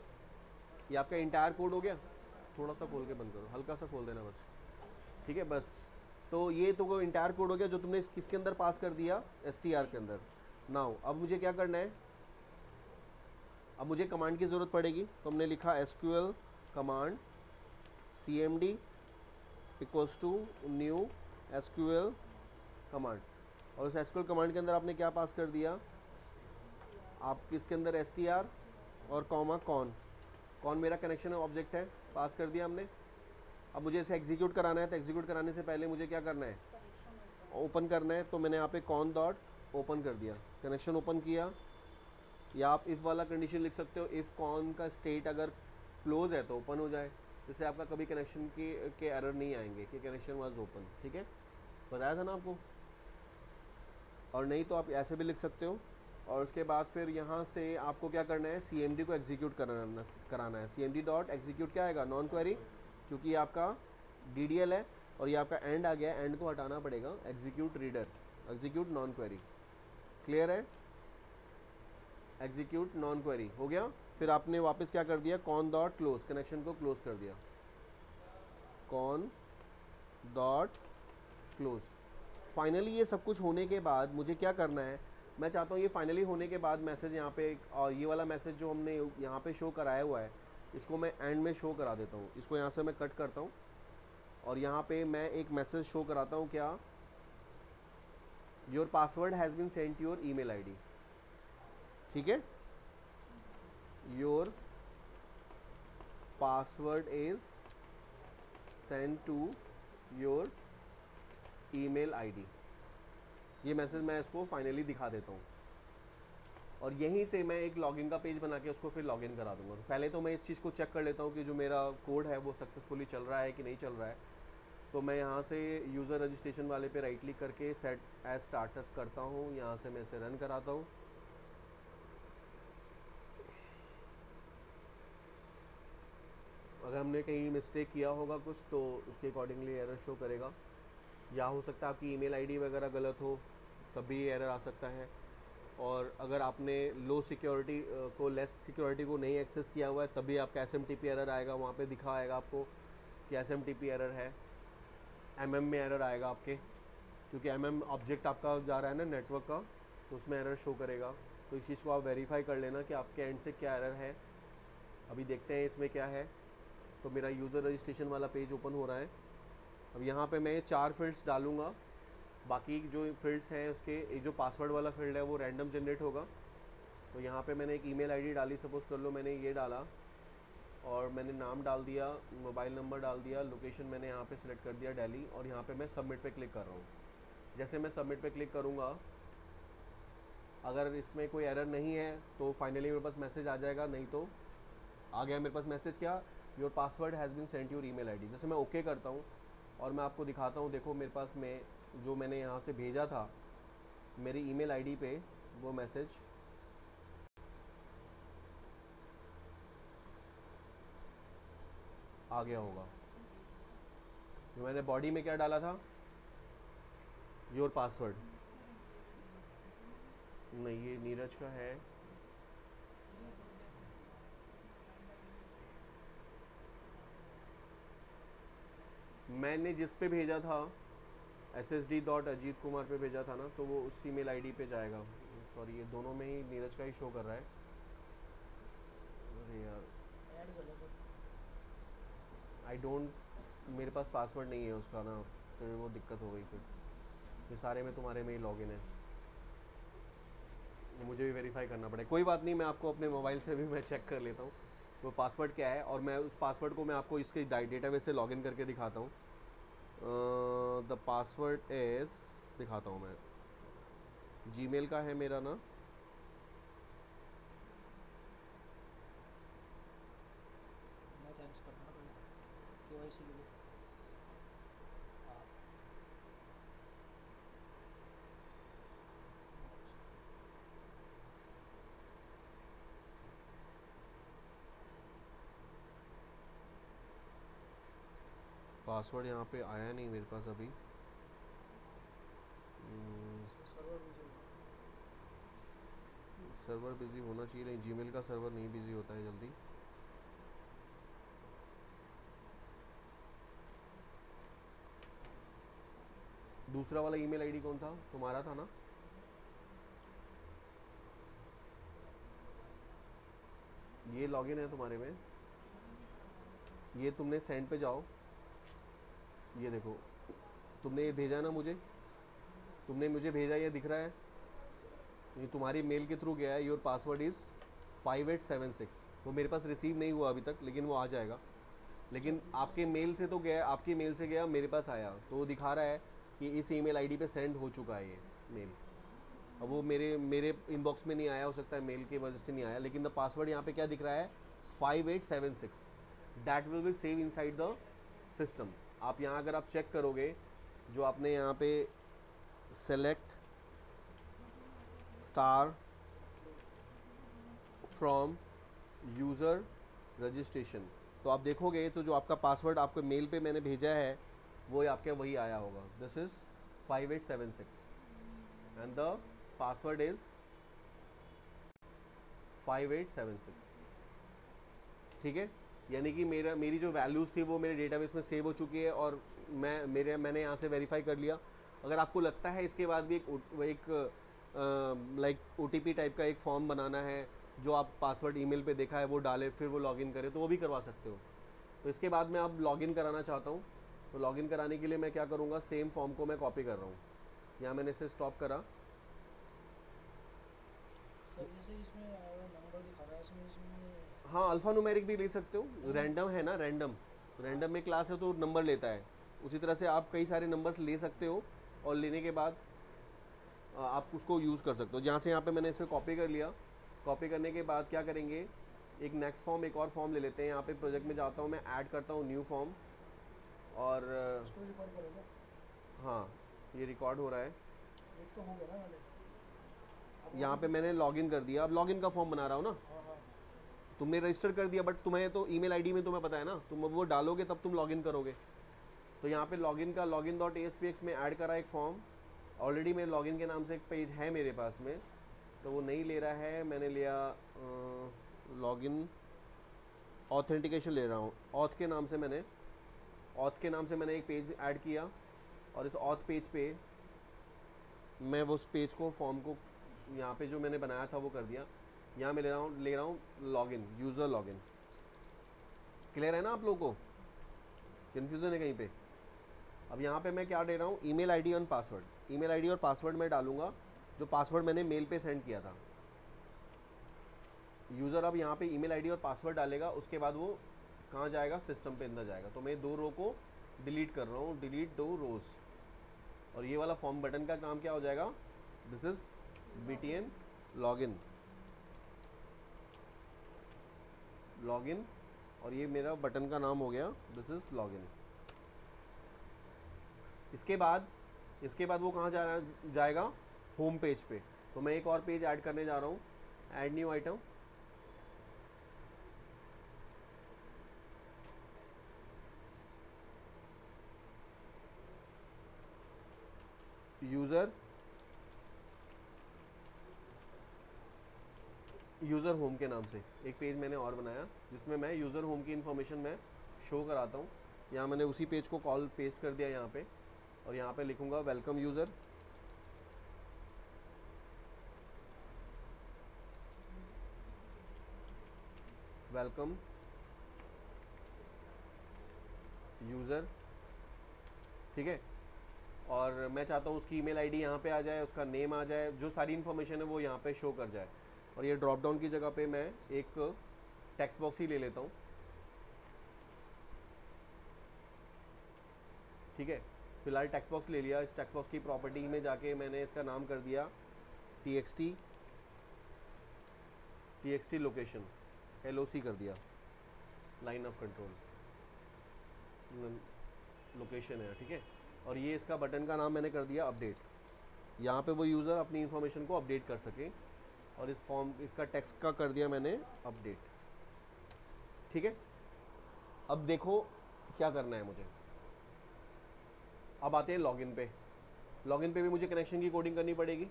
ये आपका इंटायर कोड हो गया। थोड़ा सा खोल के बंद करो, हल्का सा खोल देना बस, ठीक है, बस। तो ये तो इंटायर कोड हो गया जो तुमने किसके अंदर पास कर दिया, STR के अंदर। नाउ अब मुझे क्या करना है, अब मुझे कमांड की ज़रूरत पड़ेगी, तो हमने लिखा SQL command CMD equals to new SQL command, और उस SQL कमांड के अंदर आपने क्या पास कर दिया, आप किसके अंदर STR और कॉमा कौन मेरा कनेक्शन ऑब्जेक्ट है, पास कर दिया हमने। अब मुझे इसे एग्जीक्यूट कराना है, तो एग्जीक्यूट कराने से पहले मुझे क्या करना है, ओपन करना है। तो मैंने यहाँ पे कॉन डॉट ओपन कर दिया, कनेक्शन ओपन किया, या आप इफ़ वाला कंडीशन लिख सकते हो, इफ़ कॉन का स्टेट अगर क्लोज है तो ओपन हो जाए, जिससे आपका कभी कनेक्शन के एरर नहीं आएंगे कि कनेक्शन वाज ओपन। ठीक है, बताया था ना आपको। और नहीं तो आप ऐसे भी लिख सकते हो। और उसके बाद फिर यहाँ से आपको क्या करना है, CMD को एग्जीक्यूट कराना है। CMD डॉट एग्जीक्यूट क्या आएगा, नॉन क्वेरी, क्योंकि ये आपका DDL है और ये आपका एंड आ गया, एंड को हटाना पड़ेगा, execute reader, execute non query. Clear है, एग्जीक्यूट नॉन क्वेरी हो गया। फिर आपने वापस क्या कर दिया, कॉन डॉट क्लोज, कनेक्शन को क्लोज कर दिया, कॉन डॉट क्लोज। फाइनली ये सब कुछ होने के बाद मुझे क्या करना है, मैं चाहता हूँ ये फाइनली होने के बाद मैसेज यहाँ पे, और ये वाला मैसेज जो हमने यहाँ पे शो कराया हुआ है, इसको मैं एंड में शो करा देता हूँ। इसको यहाँ से मैं कट करता हूँ और यहाँ पे मैं एक मैसेज शो कराता हूँ, क्या, your password has been send to your email ID. ठीक है, your password is send to your email ID. ये मैसेज मैं इसको फाइनली दिखा देता हूँ और यहीं से मैं एक लॉगिन का पेज बना के उसको फिर लॉगिन करा दूंगा। पहले तो मैं इस चीज़ को चेक कर लेता हूँ कि जो मेरा कोड है वो सक्सेसफुली चल रहा है कि नहीं चल रहा है। तो मैं यहाँ से यूज़र रजिस्ट्रेशन वाले पे राइट क्लिक करके सेट एज स्टार्टअप करता हूँ, यहाँ से मैं इसे रन कराता हूँ। अगर हमने कहीं मिस्टेक किया होगा कुछ तो उसके अकॉर्डिंगली एरर शो करेगा, या हो सकता है आपकी ईमेल आईडी वगैरह गलत हो तब भी एरर आ सकता है। और अगर आपने लो सिक्योरिटी को, लेस सिक्योरिटी को नहीं एक्सेस किया हुआ है तब भी आपका SMTP एरर आएगा, वहाँ पे दिखा आएगा आपको कि SMTP एरर है। MM में एरर आएगा आपके, क्योंकि MM ऑब्जेक्ट आपका जा रहा है ना नेटवर्क का, तो उसमें एरर शो करेगा। तो इस चीज़ को आप वेरीफाई कर लेना कि आपके एंड से क्या एरर है। अभी देखते हैं इसमें क्या है। तो मेरा यूज़र रजिस्ट्रेशन वाला पेज ओपन हो रहा है। अब यहाँ पे मैं 4 फील्ड्स डालूँगा, बाकी जो फील्ड्स हैं उसके एक जो पासवर्ड वाला फील्ड है वो रैंडम जनरेट होगा। तो यहाँ पे मैंने एक ईमेल आईडी डाली, सपोज़ कर लो मैंने ये डाला और मैंने नाम डाल दिया, मोबाइल नंबर डाल दिया, लोकेशन मैंने यहाँ पे सिलेक्ट कर दिया दिल्ली, और यहाँ पे मैं सबमिट पे क्लिक कर रहा हूँ। जैसे मैं सबमिट पे क्लिक करूँगा, अगर इसमें कोई एरर नहीं है तो फाइनली मेरे पास मैसेज आ जाएगा, नहीं तो आ गया मेरे पास मैसेज, क्या, your password has been sent your email ID. जैसे मैं ओके करता हूँ और मैं आपको दिखाता हूँ, देखो मेरे पास में जो मैंने यहाँ से भेजा था मेरी ईमेल आईडी पे वो मैसेज आ गया होगा। जो मैंने बॉडी में क्या डाला था, योर पासवर्ड, नहीं ये नीरज का है, मैंने जिस पे भेजा था ssd.ajit kumar पे भेजा था ना, तो वो उस ईमेल आईडी पे जाएगा। सॉरी, ये दोनों में ही नीरज का ही शो कर रहा है। अरे यार, आई डोंट, मेरे पास पासवर्ड नहीं है उसका ना, फिर वो दिक्कत हो गई। फिर ये सारे में तुम्हारे में ही लॉगिन है, मुझे भी वेरीफाई करना पड़ेगा। कोई बात नहीं, मैं आपको अपने मोबाइल से भी मैं चेक कर लेता हूँ वो पासवर्ड क्या है, और मैं उस पासवर्ड को मैं आपको इसके डेटाबेस से लॉगिन करके दिखाता हूँ। द पासवर्ड इज, दिखाता हूँ मैं, जीमेल का है मेरा ना, पासवर्ड यहाँ पे आया नहीं मेरे पास अभी। सर्वर बिजी होना चाहिए, नहीं जीमेल का सर्वर नहीं बिजी होता है जल्दी। दूसरा वाला ईमेल आईडी कौन था, तुम्हारा था ना, ये लॉगिन है तुम्हारे में, ये तुमने सेंड पे जाओ, ये देखो तुमने ये भेजा ना मुझे, तुमने मुझे भेजा, ये दिख रहा है, ये तुम्हारी मेल के थ्रू गया है, योर पासवर्ड इज़ 5876। वो मेरे पास रिसीव नहीं हुआ अभी तक, लेकिन वो आ जाएगा। लेकिन आपके मेल से तो गया, आपकी मेल से गया, मेरे पास आया, तो वो दिखा रहा है कि इस ईमेल आईडी पे सेंड हो चुका है ये मेल। अब वो मेरे इनबॉक्स में नहीं आया, हो सकता है मेल की वजह से नहीं आया, लेकिन द पासवर्ड यहाँ पे क्या दिख रहा है 5876, that will be save inside the system. आप यहाँ अगर आप चेक करोगे, जो आपने यहाँ पे select star from user registration, तो आप देखोगे तो जो आपका पासवर्ड आपको मेल पे मैंने भेजा है वो आपके वही आया होगा, this is 5876 and the password is 5876। ठीक है, यानी कि मेरी जो वैल्यूज़ थी वो मेरे डेटाबेस में सेव हो चुकी है और मैंने यहाँ से वेरीफाई कर लिया। अगर आपको लगता है इसके बाद भी एक लाइक OTP टाइप का एक फॉर्म बनाना है, जो आप पासवर्ड ईमेल पे देखा है वो डालें फिर वो लॉगिन करें, तो वो भी करवा सकते हो। तो इसके बाद मैं अब लॉगिन कराना चाहता हूँ, तो लॉगिन कराने के लिए मैं क्या करूँगा, सेम फॉर्म को मैं कॉपी कर रहा हूँ, यहाँ मैंने इसे स्टॉप करा। सर जैसे इसमें नंबर दिखा रहा है, इसमें हाँ, अल्फ़ा न्यूमेरिक भी ले सकते हो, रैंडम है ना, रैंडम में क्लास है तो नंबर लेता है, उसी तरह से आप कई सारे नंबर्स ले सकते हो और लेने के बाद आप उसको यूज़ कर सकते हो। जहाँ से यहाँ पे मैंने इसे कॉपी कर लिया, कॉपी करने के बाद क्या करेंगे, एक नेक्स्ट फॉर्म, एक और फॉर्म ले लेते हैं। यहाँ पे प्रोजेक्ट में जाता हूँ मैं, ऐड करता हूँ न्यू फॉर्म और इसको रिकॉर्ड करोगे? हाँ ये रिकॉर्ड हो रहा है। एक तो हो गया ना वाले। यहाँ पे मैंने लॉगिन कर दिया, अब लॉगिन का फॉर्म बना रहा हूँ ना। हाँ हाँ। तुमने रजिस्टर कर दिया, बट तुम्हें तो ईमेल आईडी में तुम्हें पता है ना, तुम वो डालोगे तब तुम लॉगिन करोगे। तो यहाँ पे लॉगिन का login.aspx में ऐड करा एक फॉर्म, ऑलरेडी मेरे लॉगिन के नाम से एक पेज है मेरे पास में, तो वो नहीं ले रहा है। मैंने लिया लॉगिन ऑथेंटिकेशन ले रहा हूँ, ऑथ के नाम से मैंने एक पेज ऐड किया और इस ऑथ पेज पे मैं वो उस पेज को, फॉर्म को यहाँ पे जो मैंने बनाया था वो कर दिया। यहाँ मैं ले रहा हूँ लॉगिन, यूज़र लॉगिन। क्लियर है ना आप लोगों को, कन्फ्यूज़न है कहीं पे? अब यहाँ पे मैं क्या दे रहा हूँ, ईमेल आईडी और पासवर्ड। ईमेल आईडी और पासवर्ड मैं डालूंगा जो पासवर्ड मैंने मेल पे सेंड किया था। यूज़र अब यहाँ पे ईमेल आईडी और पासवर्ड डालेगा, उसके बाद वो कहाँ जाएगा, सिस्टम पे अंदर जाएगा। तो मैं 2 रो को डिलीट कर रहा हूँ, डिलीट 2 रोज़। और ये वाला फॉर्म बटन का काम क्या हो जाएगा, दिस इज़ BTN लॉगिन, और ये मेरा बटन का नाम हो गया, दिस इज़ लॉगिन। इसके बाद वो कहाँ जाएगा, होम पेज पे। तो मैं एक और पेज ऐड करने जा रहा हूँ, add new item. User home के नाम से एक पेज मैंने और बनाया, जिसमें मैं यूज़र होम की इन्फॉर्मेशन मैं शो कराता हूँ। यहाँ मैंने उसी पेज को कॉल पेस्ट कर दिया यहाँ पे, और यहाँ पे लिखूँगा वेलकम यूज़र। वेलकम यूज़र, ठीक है। और मैं चाहता हूँ उसकी ईमेल आईडी यहाँ पे आ जाए, उसका नेम आ जाए, जो सारी इन्फॉर्मेशन है वो यहाँ पे शो कर जाए। और ये ड्रॉप डाउन की जगह पे मैं एक टेक्स्ट बॉक्स ही ले लेता हूँ, ठीक है। फिलहाल टेक्स्ट बॉक्स ले लिया। इस टेक्स्ट बॉक्स की प्रॉपर्टी में जाके मैंने इसका नाम कर दिया txt लोकेशन, LOC कर दिया, लाइन ऑफ कंट्रोल लोकेशन है, ठीक है। और ये इसका बटन का नाम मैंने कर दिया अपडेट, यहाँ पे वो यूज़र अपनी इन्फॉर्मेशन को अपडेट कर सके। और इस फॉर्म, इसका टेक्स्ट का कर दिया मैंने अपडेट, ठीक है। अब देखो क्या करना है मुझे। अब आते हैं लॉगिन पे। लॉगिन पे भी मुझे कनेक्शन की कोडिंग करनी पड़ेगी।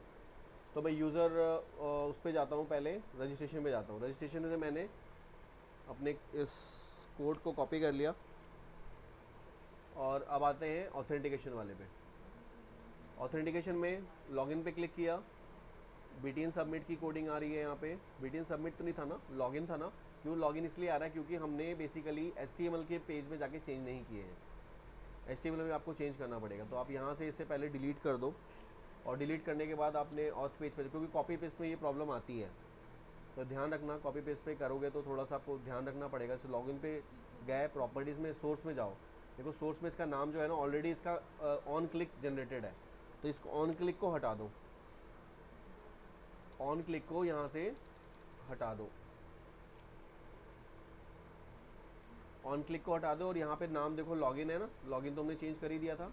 तो मैं यूज़र उस पर जाता हूँ, पहले रजिस्ट्रेशन पे जाता हूँ। रजिस्ट्रेशन में मैंने अपने इस कोड को कॉपी कर लिया और अब आते हैं ऑथेंटिकेशन वाले पे। ऑथेंटिकेशन में लॉगिन पे क्लिक किया, BTN सबमिट की कोडिंग आ रही है यहाँ पे। BTN सबमिट तो नहीं था ना, लॉगिन था ना। क्यों लॉगिन इसलिए आ रहा है, क्योंकि हमने बेसिकली HTML के पेज में जाके चेंज नहीं किए हैं। HTML में आपको चेंज करना पड़ेगा, तो आप यहाँ से इसे पहले डिलीट कर दो। और डिलीट करने के बाद आपने ऑथ पेज पे, क्योंकि कॉपी पेस्ट में ये प्रॉब्लम आती है, तो ध्यान रखना, कॉपी पेस्ट पे करोगे तो थोड़ा सा आपको ध्यान रखना पड़ेगा। जैसे लॉगिन पे गए, प्रॉपर्टीज़ में सोर्स में जाओ, देखो सोर्स में इसका नाम जो है ना ऑलरेडी इसका ऑन क्लिक जनरेटेड है, तो इसको ऑन क्लिक को हटा दो। ऑन क्लिक को यहाँ से हटा दो, ऑन क्लिक को हटा दो और यहाँ पे नाम देखो लॉगिन है ना, लॉगिन तो हमने चेंज कर ही दिया था।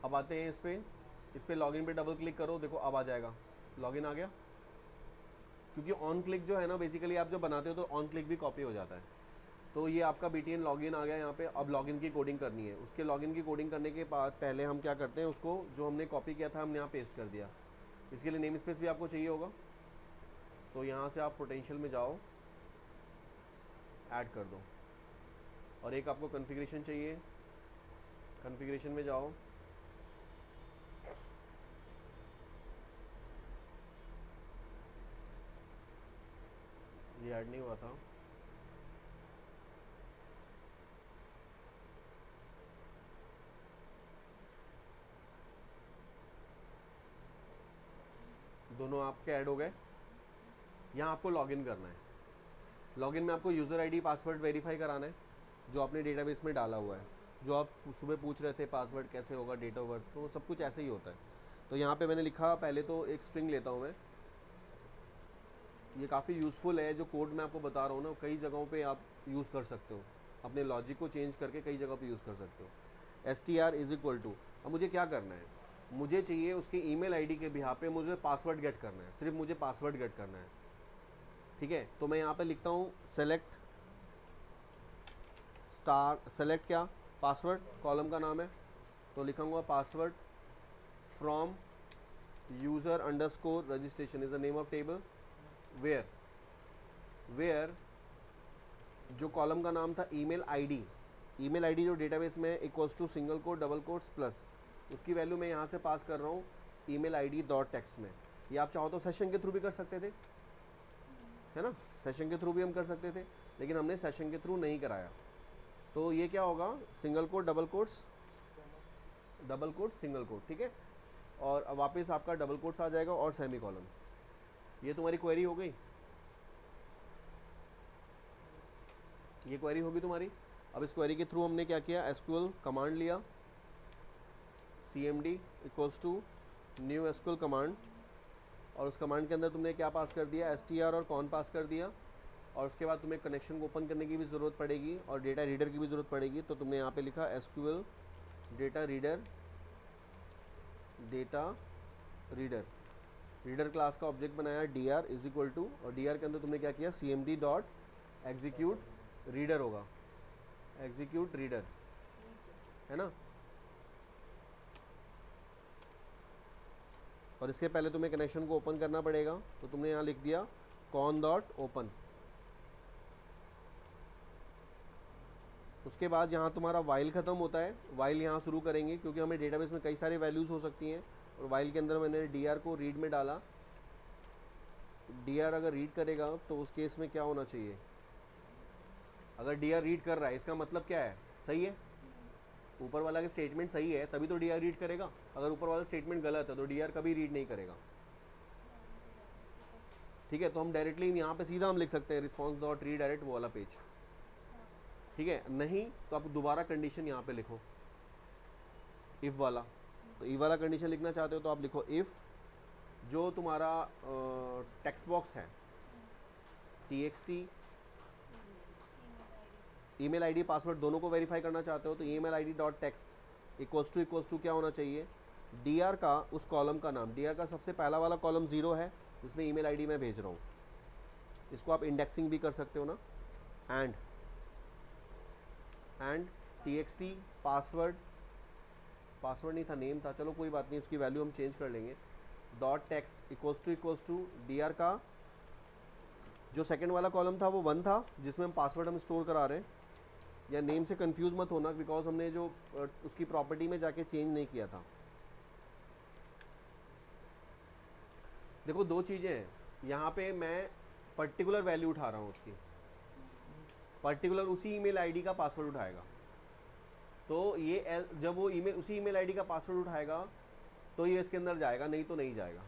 अब आते हैं इस पे लॉगिन पे डबल क्लिक करो, देखो अब आ जाएगा, लॉगिन आ गया। क्योंकि ऑन क्लिक जो है ना बेसिकली आप जब बनाते हो तो ऑन क्लिक भी कॉपी हो जाता है। तो ये आपका BTN लॉगिन आ गया यहाँ पे। अब लॉगिन की कोडिंग करनी है। उसके लॉगिन की कोडिंग करने के बाद पहले हम क्या करते हैं, उसको जो हमने कॉपी किया था हमने यहाँ पेस्ट कर दिया। इसके लिए नेम स्पेस भी आपको चाहिए होगा, तो यहाँ से आप पोटेंशियल में जाओ, ऐड कर दो। और एक आपको कॉन्फ़िगरेशन चाहिए, कॉन्फ़िगरेशन में जाओ, ये ऐड नहीं हुआ था, दोनों आपके ऐड हो गए। यहाँ आपको लॉगिन करना है। लॉगिन में आपको यूज़र आईडी पासवर्ड वेरीफाई कराना है जो आपने डेटाबेस में डाला हुआ है। जो आप सुबह पूछ रहे थे पासवर्ड कैसे होगा, डेट ऑफ बर्थ, तो सब कुछ ऐसे ही होता है। तो यहाँ पे मैंने लिखा, पहले तो एक स्ट्रिंग लेता हूँ मैं, ये काफ़ी यूज़फुल है। जो कोड मैं आपको बता रहा हूँ ना, कई जगहों पे आप यूज़ कर सकते हो, अपने लॉजिक को चेंज करके कई जगह पे यूज़ कर सकते हो। str इज इक्वल टू, अब मुझे क्या करना है, मुझे चाहिए उसके ईमेल आईडी के बिहाफ पे मुझे पासवर्ड गेट करना है, सिर्फ मुझे पासवर्ड गेट करना है। ठीक है, तो मैं यहाँ पे लिखता हूँ सेलेक्ट स्टार, सेलेक्ट क्या, पासवर्ड, कॉलम का नाम है तो लिखूँगा password from user underscore registration is the name of table, where जो कॉलम का नाम था ईमेल आईडी, ईमेल आईडी जो डेटाबेस में equals to single quote double quotes plus, उसकी वैल्यू मैं यहाँ से पास कर रहा हूँ ईमेल आईडी डॉट टेक्स्ट में। ये आप चाहो तो सेशन के थ्रू भी कर सकते थे, है ना, सेशन के थ्रू भी हम कर सकते थे, लेकिन हमने सेशन के थ्रू नहीं कराया। तो ये क्या होगा, single quote double quotes, double quote single quote, ठीक है। और अब वापस आपका डबल कोट्स आ जाएगा और सेमी कॉलम। ये तुम्हारी क्वेरी हो गई, ये क्वेरी होगी तुम्हारी। अब इस क्वेरी के थ्रू हमने क्या किया, SQL कमांड लिया, cmd equals to new SQL command, और उस कमांड के अंदर तुमने क्या पास कर दिया, str और कौन पास कर दिया। और उसके बाद तुम्हें कनेक्शन को ओपन करने की भी ज़रूरत पड़ेगी और डेटा रीडर की भी ज़रूरत पड़ेगी। तो तुमने यहाँ पे लिखा SQL data reader, data reader, reader class का ऑब्जेक्ट बनाया dr इज इक्वल टू, और dr के अंदर तुमने क्या किया, cmd डॉट एग्जीक्यूट रीडर होगा, एग्जीक्यूट रीडर, है ना। और इसके पहले तुम्हें कनेक्शन को ओपन करना पड़ेगा, तो तुमने यहाँ लिख दिया कॉन डॉट ओपन। उसके बाद यहाँ तुम्हारा वाइल ख़त्म होता है, वाइल यहाँ शुरू करेंगे क्योंकि हमें डेटाबेस में कई सारे वैल्यूज़ हो सकती हैं। और वाइल के अंदर मैंने dr को रीड में डाला, dr अगर रीड करेगा तो उस केस में क्या होना चाहिए, अगर dr रीड कर रहा है इसका मतलब क्या है, सही है, ऊपर वाला का स्टेटमेंट सही है तभी तो dr रीड करेगा। अगर ऊपर वाला स्टेटमेंट गलत है तो dr कभी रीड नहीं करेगा। ठीक है, तो हम डायरेक्टली यहाँ पे सीधा हम लिख सकते हैं रिस्पॉन्स डॉट रीडायरेक्ट वो वाला पेज। ठीक है, नहीं तो आप दोबारा कंडीशन यहाँ पे लिखो इफ़ वाला। तो इफ वाला कंडीशन लिखना चाहते हो तो आप लिखो इफ़ जो तुम्हारा टेक्स्ट बॉक्स है txt ईमेल आईडी पासवर्ड दोनों को वेरीफाई करना चाहते हो तो email ID dot text equals to क्या होना चाहिए, dr का उस कॉलम का नाम, dr का सबसे पहला वाला कॉलम 0 है जिसमें ईमेल आईडी मैं भेज रहा हूँ, इसको आप इंडेक्सिंग भी कर सकते हो ना, एंड txt पासवर्ड, पासवर्ड नहीं था नेम था, चलो कोई बात नहीं, उसकी वैल्यू हम चेंज कर लेंगे, dot text equals to dr का जो सेकंड वाला कॉलम था वो 1 था जिसमें हम पासवर्ड हम स्टोर करा रहे हैं। या नेम से कंफ्यूज मत होना बिकॉज हमने जो उसकी प्रॉपर्टी में जाके चेंज नहीं किया था। देखो दो चीज़ें हैं, यहाँ पे मैं पर्टिकुलर वैल्यू उठा रहा हूँ उसकी, पर्टिकुलर उसी ईमेल आईडी का पासवर्ड उठाएगा। तो ये जब वो ईमेल उसी ईमेल आईडी का पासवर्ड उठाएगा तो ये इसके अंदर जाएगा, नहीं तो नहीं जाएगा।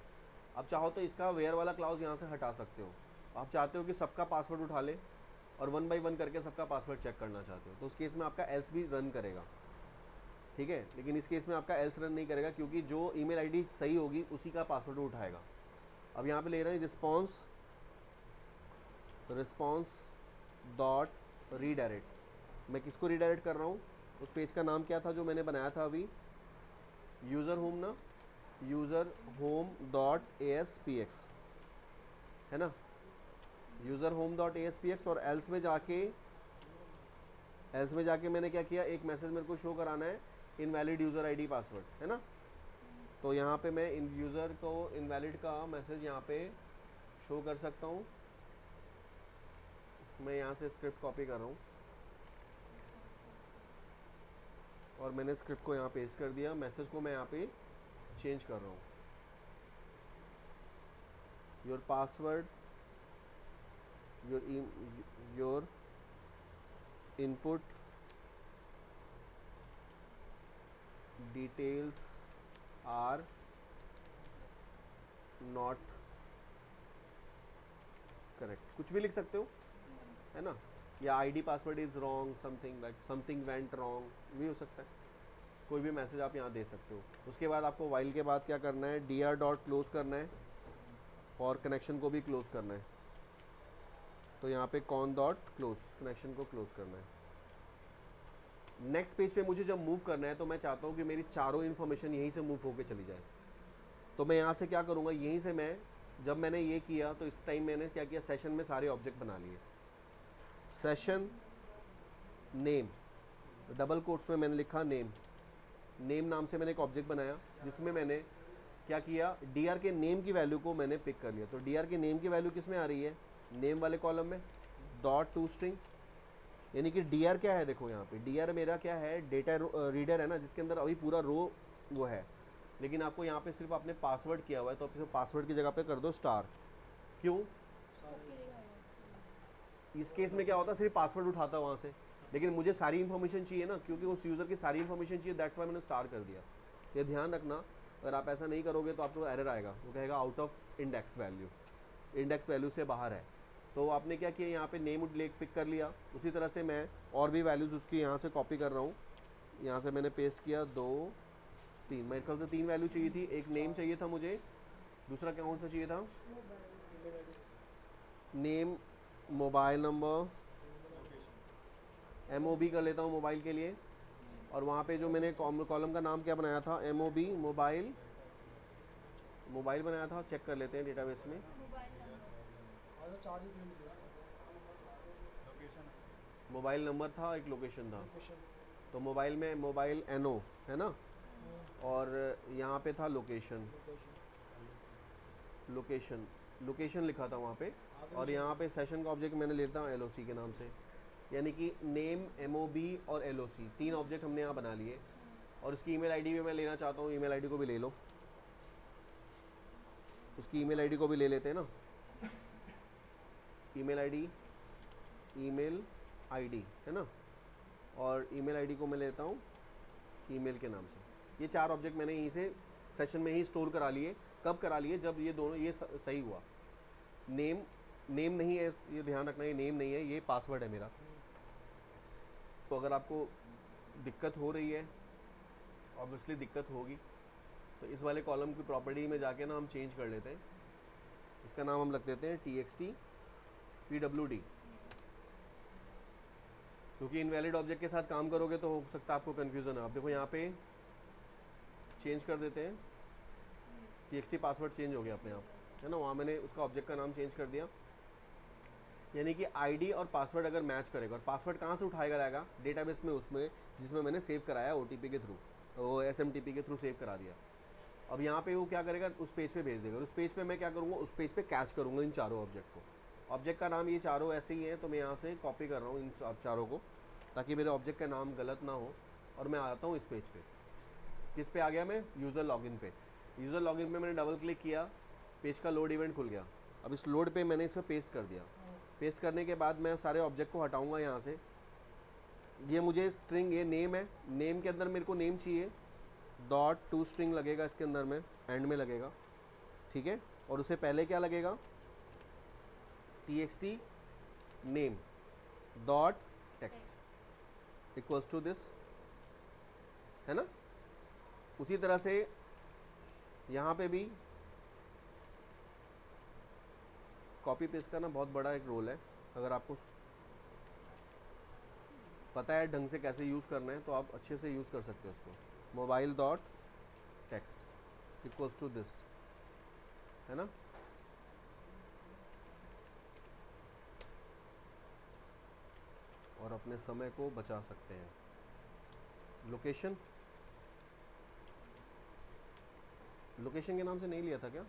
अब चाहो तो इसका वेयर वाला क्लाउज यहाँ से हटा सकते हो। आप चाहते हो कि सबका पासवर्ड उठा ले और 1 बाय 1 करके सबका पासवर्ड चेक करना चाहते हो तो उस केस में आपका एल्स भी रन करेगा। ठीक है, लेकिन इस केस में आपका एल्स रन नहीं करेगा क्योंकि जो ईमेल आईडी सही होगी उसी का पासवर्ड उठाएगा। अब यहाँ पे ले रहे हैं रिस्पॉन्स डॉट रीडायरेक्ट। मैं किसको रीडायरेक्ट कर रहा हूँ? उस पेज का नाम क्या था जो मैंने बनाया था अभी? यूज़र होम ना, यूज़र होम डॉट ASPX है ना, यूज़र होम डॉट ASPX। और एल्स में जाके मैंने क्या किया, एक मैसेज मेरे को शो कराना है, इनवैलिड यूज़र आईडी पासवर्ड, है ना। तो यहाँ पे मैं इन यूज़र को इनवैलिड का मैसेज यहाँ पे शो कर सकता हूँ। मैं यहाँ से स्क्रिप्ट कॉपी कर रहा हूँ और मैंने स्क्रिप्ट को यहाँ पेस्ट कर दिया। मैसेज को मैं यहाँ पे चेंज कर रहा हूँ, your password your input details are not correct, कुछ भी लिख सकते हो, है ना। या ID password is wrong, something like something went wrong भी हो सकता है। कोई भी मैसेज आप यहाँ दे सकते हो। उसके बाद आपको वाइल के बाद क्या करना है, dr डॉट क्लोज करना है और कनेक्शन को भी क्लोज करना है। तो यहाँ पे कॉन डॉट क्लोज, कनेक्शन को क्लोज करना है। नेक्स्ट पेज पे मुझे जब मूव करना है तो मैं चाहता हूँ कि मेरी चारों इन्फॉर्मेशन यहीं से मूव होके चली जाए। तो मैं यहाँ से क्या करूँगा, यहीं से मैं जब मैंने ये किया तो इस टाइम मैंने क्या किया, सेशन में सारे ऑब्जेक्ट बना लिए। सेशन नेम, डबल कोट्स में मैंने लिखा नेम नाम से मैंने एक ऑब्जेक्ट बनाया जिसमें मैंने क्या किया, dr के नेम की वैल्यू को मैंने पिक कर लिया। तो dr के नेम की वैल्यू किस में आ रही है, नेम वाले कॉलम में, डॉट टू स्ट्रिंग। यानी कि dr क्या है, देखो यहाँ पे dr मेरा क्या है, डेटा रीडर है ना, जिसके अंदर अभी पूरा रो वो है, लेकिन आपको यहाँ पे सिर्फ आपने पासवर्ड किया हुआ है। तो आप सिर्फ पासवर्ड की जगह पे कर दो स्टार। क्यों? इस केस में क्या होता है, सिर्फ पासवर्ड उठाता है वहाँ से, लेकिन मुझे सारी इन्फॉर्मेशन चाहिए ना, क्योंकि उस यूज़र की सारी इन्फॉर्मेशन चाहिए, दैट्स वाई मैंने स्टार कर दिया। ये ध्यान रखना, अगर आप ऐसा नहीं करोगे तो आपको एरर आएगा, वो कहेगा out of index value, index value से बाहर है। तो आपने क्या किया, यहाँ पे नेम लेक पिक कर लिया। उसी तरह से मैं और भी वैल्यूज़ उसकी यहाँ से कॉपी कर रहा हूँ। यहाँ से मैंने पेस्ट किया 2 3, मेरे ख्याल से 3 वैल्यू चाहिए थी। एक नेम चाहिए था मुझे, दूसरा क्या कौन सा चाहिए था, नेम, मोबाइल नंबर, MOB कर लेता हूँ मोबाइल के लिए। और वहाँ पे जो मैंने कॉलम का नाम क्या बनाया था, MOB मोबाइल बनाया था। चेक कर लेते हैं डेटाबेस में। और चार ही फील्ड थे। मोबाइल नंबर था, एक लोकेशन था। लोकेशन। तो मोबाइल में मोबाइल NO है ना, और यहाँ पे था लोकेशन लिखा था वहाँ पे। और यहाँ पे सेशन का ऑब्जेक्ट मैंने लेता हूँ LOC के नाम से, यानी कि नेम, MOB और LOC, 3 ऑब्जेक्ट हमने यहाँ बना लिए। और उसकी ईमेल आईडी भी मैं लेना चाहता हूँ, ईमेल आईडी को भी ले लो, उसकी ईमेल आईडी को भी ले लेते हैं ना। ईमेल आईडी है ना, और ईमेल आईडी को मैं लेता हूँ ईमेल के नाम से। ये 4 ऑब्जेक्ट मैंने यहीं से सेशन में ही स्टोर करा लिए। कब करा लिए, जब ये दोनों ये सही हुआ। नेम नहीं है, ये ध्यान रखना, ये नेम नहीं है, ये पासवर्ड है मेरा। तो अगर आपको दिक्कत हो रही है, ऑब्वियसली दिक्कत होगी, तो इस वाले कॉलम की प्रॉपर्टी में जाके ना हम चेंज कर लेते हैं। इसका नाम हम रख देते हैं TXT PWD, क्योंकि इनवैलिड ऑब्जेक्ट के साथ काम करोगे तो हो सकता है आपको कन्फ्यूज़न है। आप देखो यहाँ पे चेंज कर देते हैं, TXT पासवर्ड चेंज हो गया अपने आप, है ना। वहाँ मैंने उसका ऑब्जेक्ट का नाम चेंज कर दिया। यानी कि आईडी और पासवर्ड अगर मैच करेगा, और पासवर्ड कहाँ से उठाएगा लाएगा, डेटाबेस में, उसमें जिसमें मैंने सेव कराया OTP के थ्रू, वो SMTP के थ्रू सेव करा दिया। अब यहाँ पे वो क्या करेगा, उस पेज पे भेज देगा। उस पेज पे मैं क्या करूँगा, उस पेज पे कैच करूँगा इन चारों ऑब्जेक्ट को। ऑब्जेक्ट का नाम ये चारों ऐसे ही हैं, तो मैं यहाँ से कॉपी कर रहा हूँ इन चारों को, ताकि मेरे ऑब्जेक्ट का नाम गलत ना हो। और मैं आता हूँ इस पेज पे। किस पे आ गया मैं, यूज़र लॉगिन पे। यूज़र लॉगिन पे मैंने डबल क्लिक किया, पेज का लोड इवेंट खुल गया। अब इस लोड पे मैंने इसको पेस्ट कर दिया। पेस्ट करने के बाद मैं सारे ऑब्जेक्ट को हटाऊंगा यहाँ से। ये मुझे स्ट्रिंग, ये नेम है, नेम के अंदर मेरे को नेम चाहिए, डॉट टू स्ट्रिंग लगेगा इसके अंदर में, एंड में लगेगा, ठीक है। और उससे पहले क्या लगेगा, TXT name dot text equals to this, है ना। उसी तरह से यहाँ पे भी कॉपी पेस्ट का ना बहुत बड़ा एक रोल है। अगर आपको पता है ढंग से कैसे यूज़ करना है तो आप अच्छे से यूज़ कर सकते हो उसको। Mobile dot text equals to this, है ना। और अपने समय को बचा सकते हैं। लोकेशन, लोकेशन के नाम से नहीं लिया था क्या,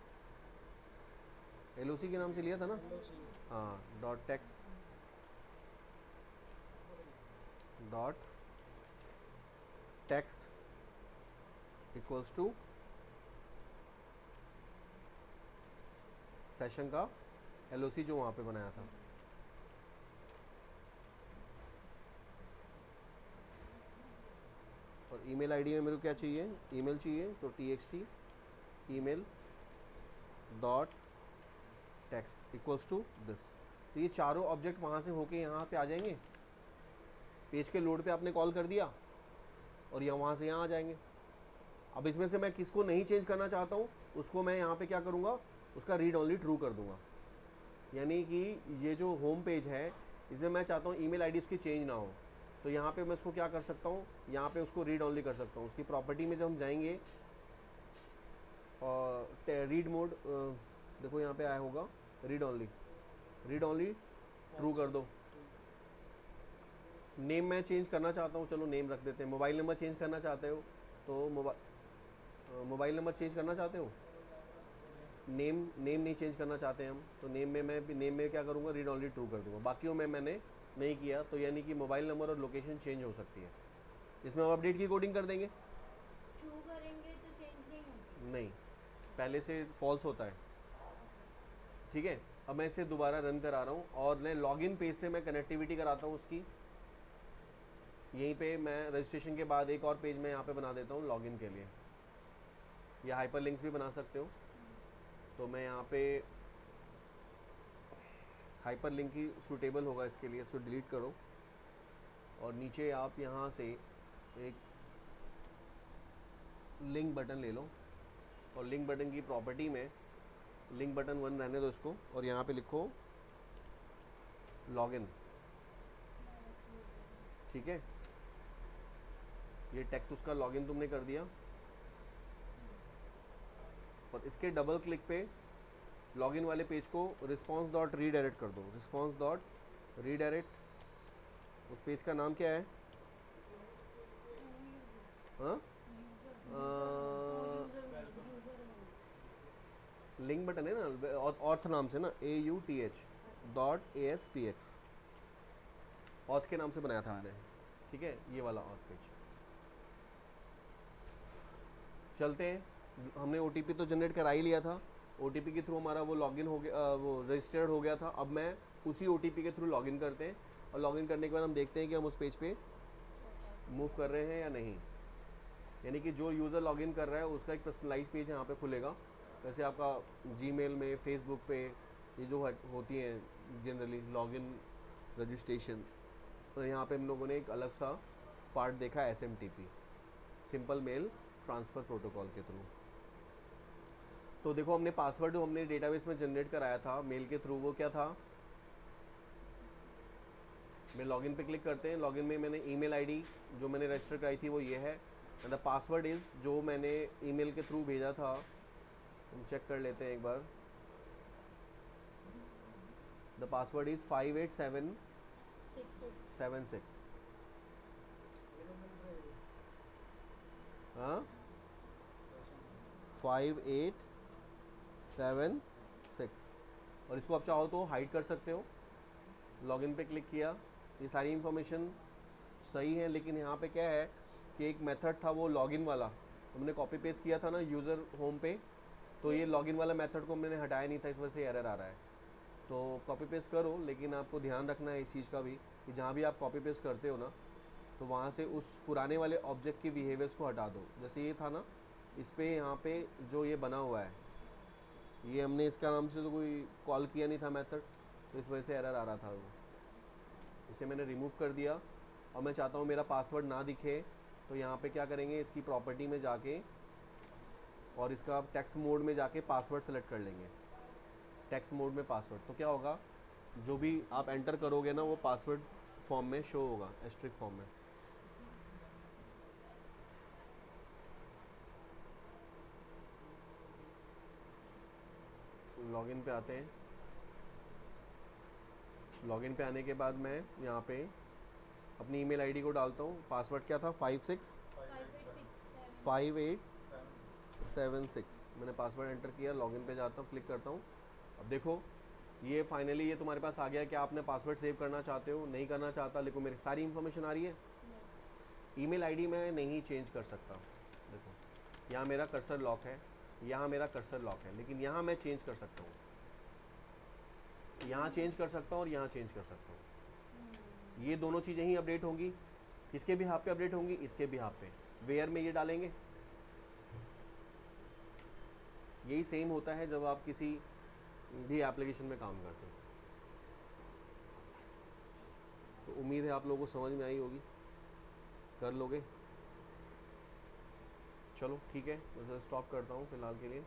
एलओसी के नाम से लिया था ना। हाँ, dot text dot text equals to session का एलओसी जो वहाँ पे बनाया था। और ईमेल आईडी में मेरे को क्या चाहिए, ईमेल चाहिए, तो txt email dot text equals to this. तो ये चारों ऑब्जेक्ट वहाँ से होके यहाँ पे आ जाएंगे। पेज के लोड पे आपने कॉल कर दिया और यहाँ वहाँ से यहाँ आ जाएंगे। अब इसमें से मैं किसको नहीं चेंज करना चाहता हूँ उसको मैं यहाँ पे क्या करूँगा, उसका रीड ओनली ट्रू कर दूँगा। यानी कि ये जो होम पेज है इसमें मैं चाहता हूँ ईमेल आईडी उसकी चेंज ना हो, तो यहाँ पे मैं उसको क्या कर सकता हूँ, यहाँ पे उसको रीड ओनली कर सकता हूँ। उसकी प्रॉपर्टी में जब हम जाएंगे और रीड मोड, देखो यहाँ पे आया होगा रीड ओनली ट्रू कर दो। नेम मैं चेंज करना चाहता हूँ, चलो नेम रख देते हैं। मोबाइल नंबर चेंज करना चाहते हो तो मोबाइल नंबर चेंज करना चाहते हो, नेम नहीं चेंज करना चाहते हैं हम, तो नेम में क्या करूँगा, रीड ओनली ट्रू कर दूँगा। बाकियों में मैंने नहीं किया, तो यानी कि मोबाइल नंबर और लोकेशन चेंज हो सकती है। इसमें हम अपडेट की कोडिंग कर देंगे, ट्रू करेंगे तो चेंज नहीं होगी। नहीं, पहले से फॉल्स होता है। ठीक है, अब मैं इसे दोबारा रन करा रहा हूँ और मैं लॉगिन पेज से मैं कनेक्टिविटी कराता हूँ उसकी। यहीं पे मैं रजिस्ट्रेशन के बाद एक और पेज मैं यहाँ पे बना देता हूँ लॉगिन के लिए, या हाइपर लिंक्स भी बना सकते हो। तो मैं यहाँ पे हाइपर लिंक ही सूटेबल होगा इसके लिए, इसको डिलीट करो और नीचे आप यहाँ से एक लिंक बटन ले लो और लिंक बटन की प्रॉपर्टी में लिंक बटन 1 रहने दो इसको, और यहाँ पे लिखो लॉगिन। ठीक है, ये टेक्स्ट उसका लॉगिन तुमने कर दिया और इसके डबल क्लिक पे लॉगिन वाले पेज को रिस्पॉन्स डॉट रीडायरेक्ट कर दो। रिस्पॉन्स डॉट रीडायरेक्ट, उस पेज का नाम क्या है, हाँ, लिंक बटन है ना, ऑथ नाम से ना, AUTH डॉट ASPX, ऑथ के नाम से बनाया था मैंने। ठीक है, ये वाला ऑथ पेज। चलते हैं, हमने OTP तो जनरेट करा ही लिया था, OTP के थ्रू हमारा वो लॉगिन हो गया, वो रजिस्टर्ड हो गया था। अब मैं उसी OTP के थ्रू लॉगिन करते हैं और लॉगिन करने के बाद हम देखते हैं कि हम उस पेज पे मूव कर रहे हैं या नहीं। यानी कि जो यूज़र लॉगिन कर रहा है उसका एक पर्सनलाइज पेज यहाँ पे खुलेगा। जैसे आपका जीमेल में, फेसबुक पे ये जो होती हैं जनरली लॉगिन रजिस्ट्रेशन, तो यहाँ पे हम लोगों ने एक अलग सा पार्ट देखा, SMTP, simple mail transfer protocol के थ्रू। तो देखो हमने पासवर्ड जो हमने डेटाबेस में जनरेट कराया था मेल के थ्रू, वो क्या था, मैं लॉगिन पे क्लिक करते हैं। लॉगिन में मैंने ईमेल आईडी जो मैंने रजिस्टर कराई थी वो ये है, एंड द पासवर्ड इज़ जो मैंने ईमेल के थ्रू भेजा था, हम चेक कर लेते हैं एक बार। The password is 58776। हाँ, 5876, और इसको आप चाहो तो हाइड कर सकते हो। लॉगिन पे क्लिक किया, ये सारी इन्फॉर्मेशन सही है, लेकिन यहाँ पे क्या है कि एक मेथड था वो लॉगिन वाला, हमने कॉपी पेस्ट किया था ना यूज़र होम पे, तो ये लॉगिन वाला मेथड को मैंने हटाया नहीं था, इस वजह से एरर आ रहा है। तो कॉपी पेस्ट करो, लेकिन आपको ध्यान रखना है इस चीज़ का भी कि जहाँ भी आप कॉपी पेस्ट करते हो ना, तो वहाँ से उस पुराने वाले ऑब्जेक्ट के बिहेवियर्स को हटा दो। जैसे ये था ना, इस पे यहाँ पे जो ये बना हुआ है, ये हमने इसका नाम से तो कोई कॉल किया नहीं था मेथड, तो इस वजह से एरर आ रहा था वो। इसे मैंने रिमूव कर दिया और मैं चाहता हूँ मेरा पासवर्ड ना दिखे तो यहाँ पे क्या करेंगे, इसकी प्रॉपर्टी में जाके और इसका टेक्स्ट मोड में जाके पासवर्ड सेलेक्ट कर लेंगे। टेक्स्ट मोड में पासवर्ड, तो क्या होगा, जो भी आप एंटर करोगे ना वो पासवर्ड फॉर्म में शो होगा, एस्ट्रिक फॉर्म में। लॉगिन पे आते हैं। लॉगिन पे आने के बाद मैं यहाँ पे अपनी ईमेल आईडी को डालता हूँ। पासवर्ड क्या था, 5876। मैंने पासवर्ड एंटर किया, लॉगिन पे जाता हूँ, क्लिक करता हूँ। अब देखो ये फाइनली ये तुम्हारे पास आ गया कि आपने पासवर्ड सेव करना चाहते हो, नहीं करना चाहता, लेकिन मेरी सारी इन्फॉर्मेशन आ रही है। ईमेल आईडी मैं नहीं चेंज कर सकता। देखो यहाँ मेरा कर्सर लॉक है, यहाँ मेरा कर्सर लॉक है, लेकिन यहाँ मैं चेंज कर सकता हूँ, यहाँ चेंज कर सकता हूँ और यहाँ चेंज कर सकता हूँ। ये दोनों चीज़ें ही अपडेट होंगी। किसके भी हाथ पे अपडेट होंगी, इसके भी हाथ पे। वेयर में ये डालेंगे। यही सेम होता है जब आप किसी भी एप्लीकेशन में काम करते हो। तो उम्मीद है आप लोगों को समझ में आई होगी, कर लोगे। चलो ठीक है, मैं स्टॉप करता हूँ फिलहाल के लिए।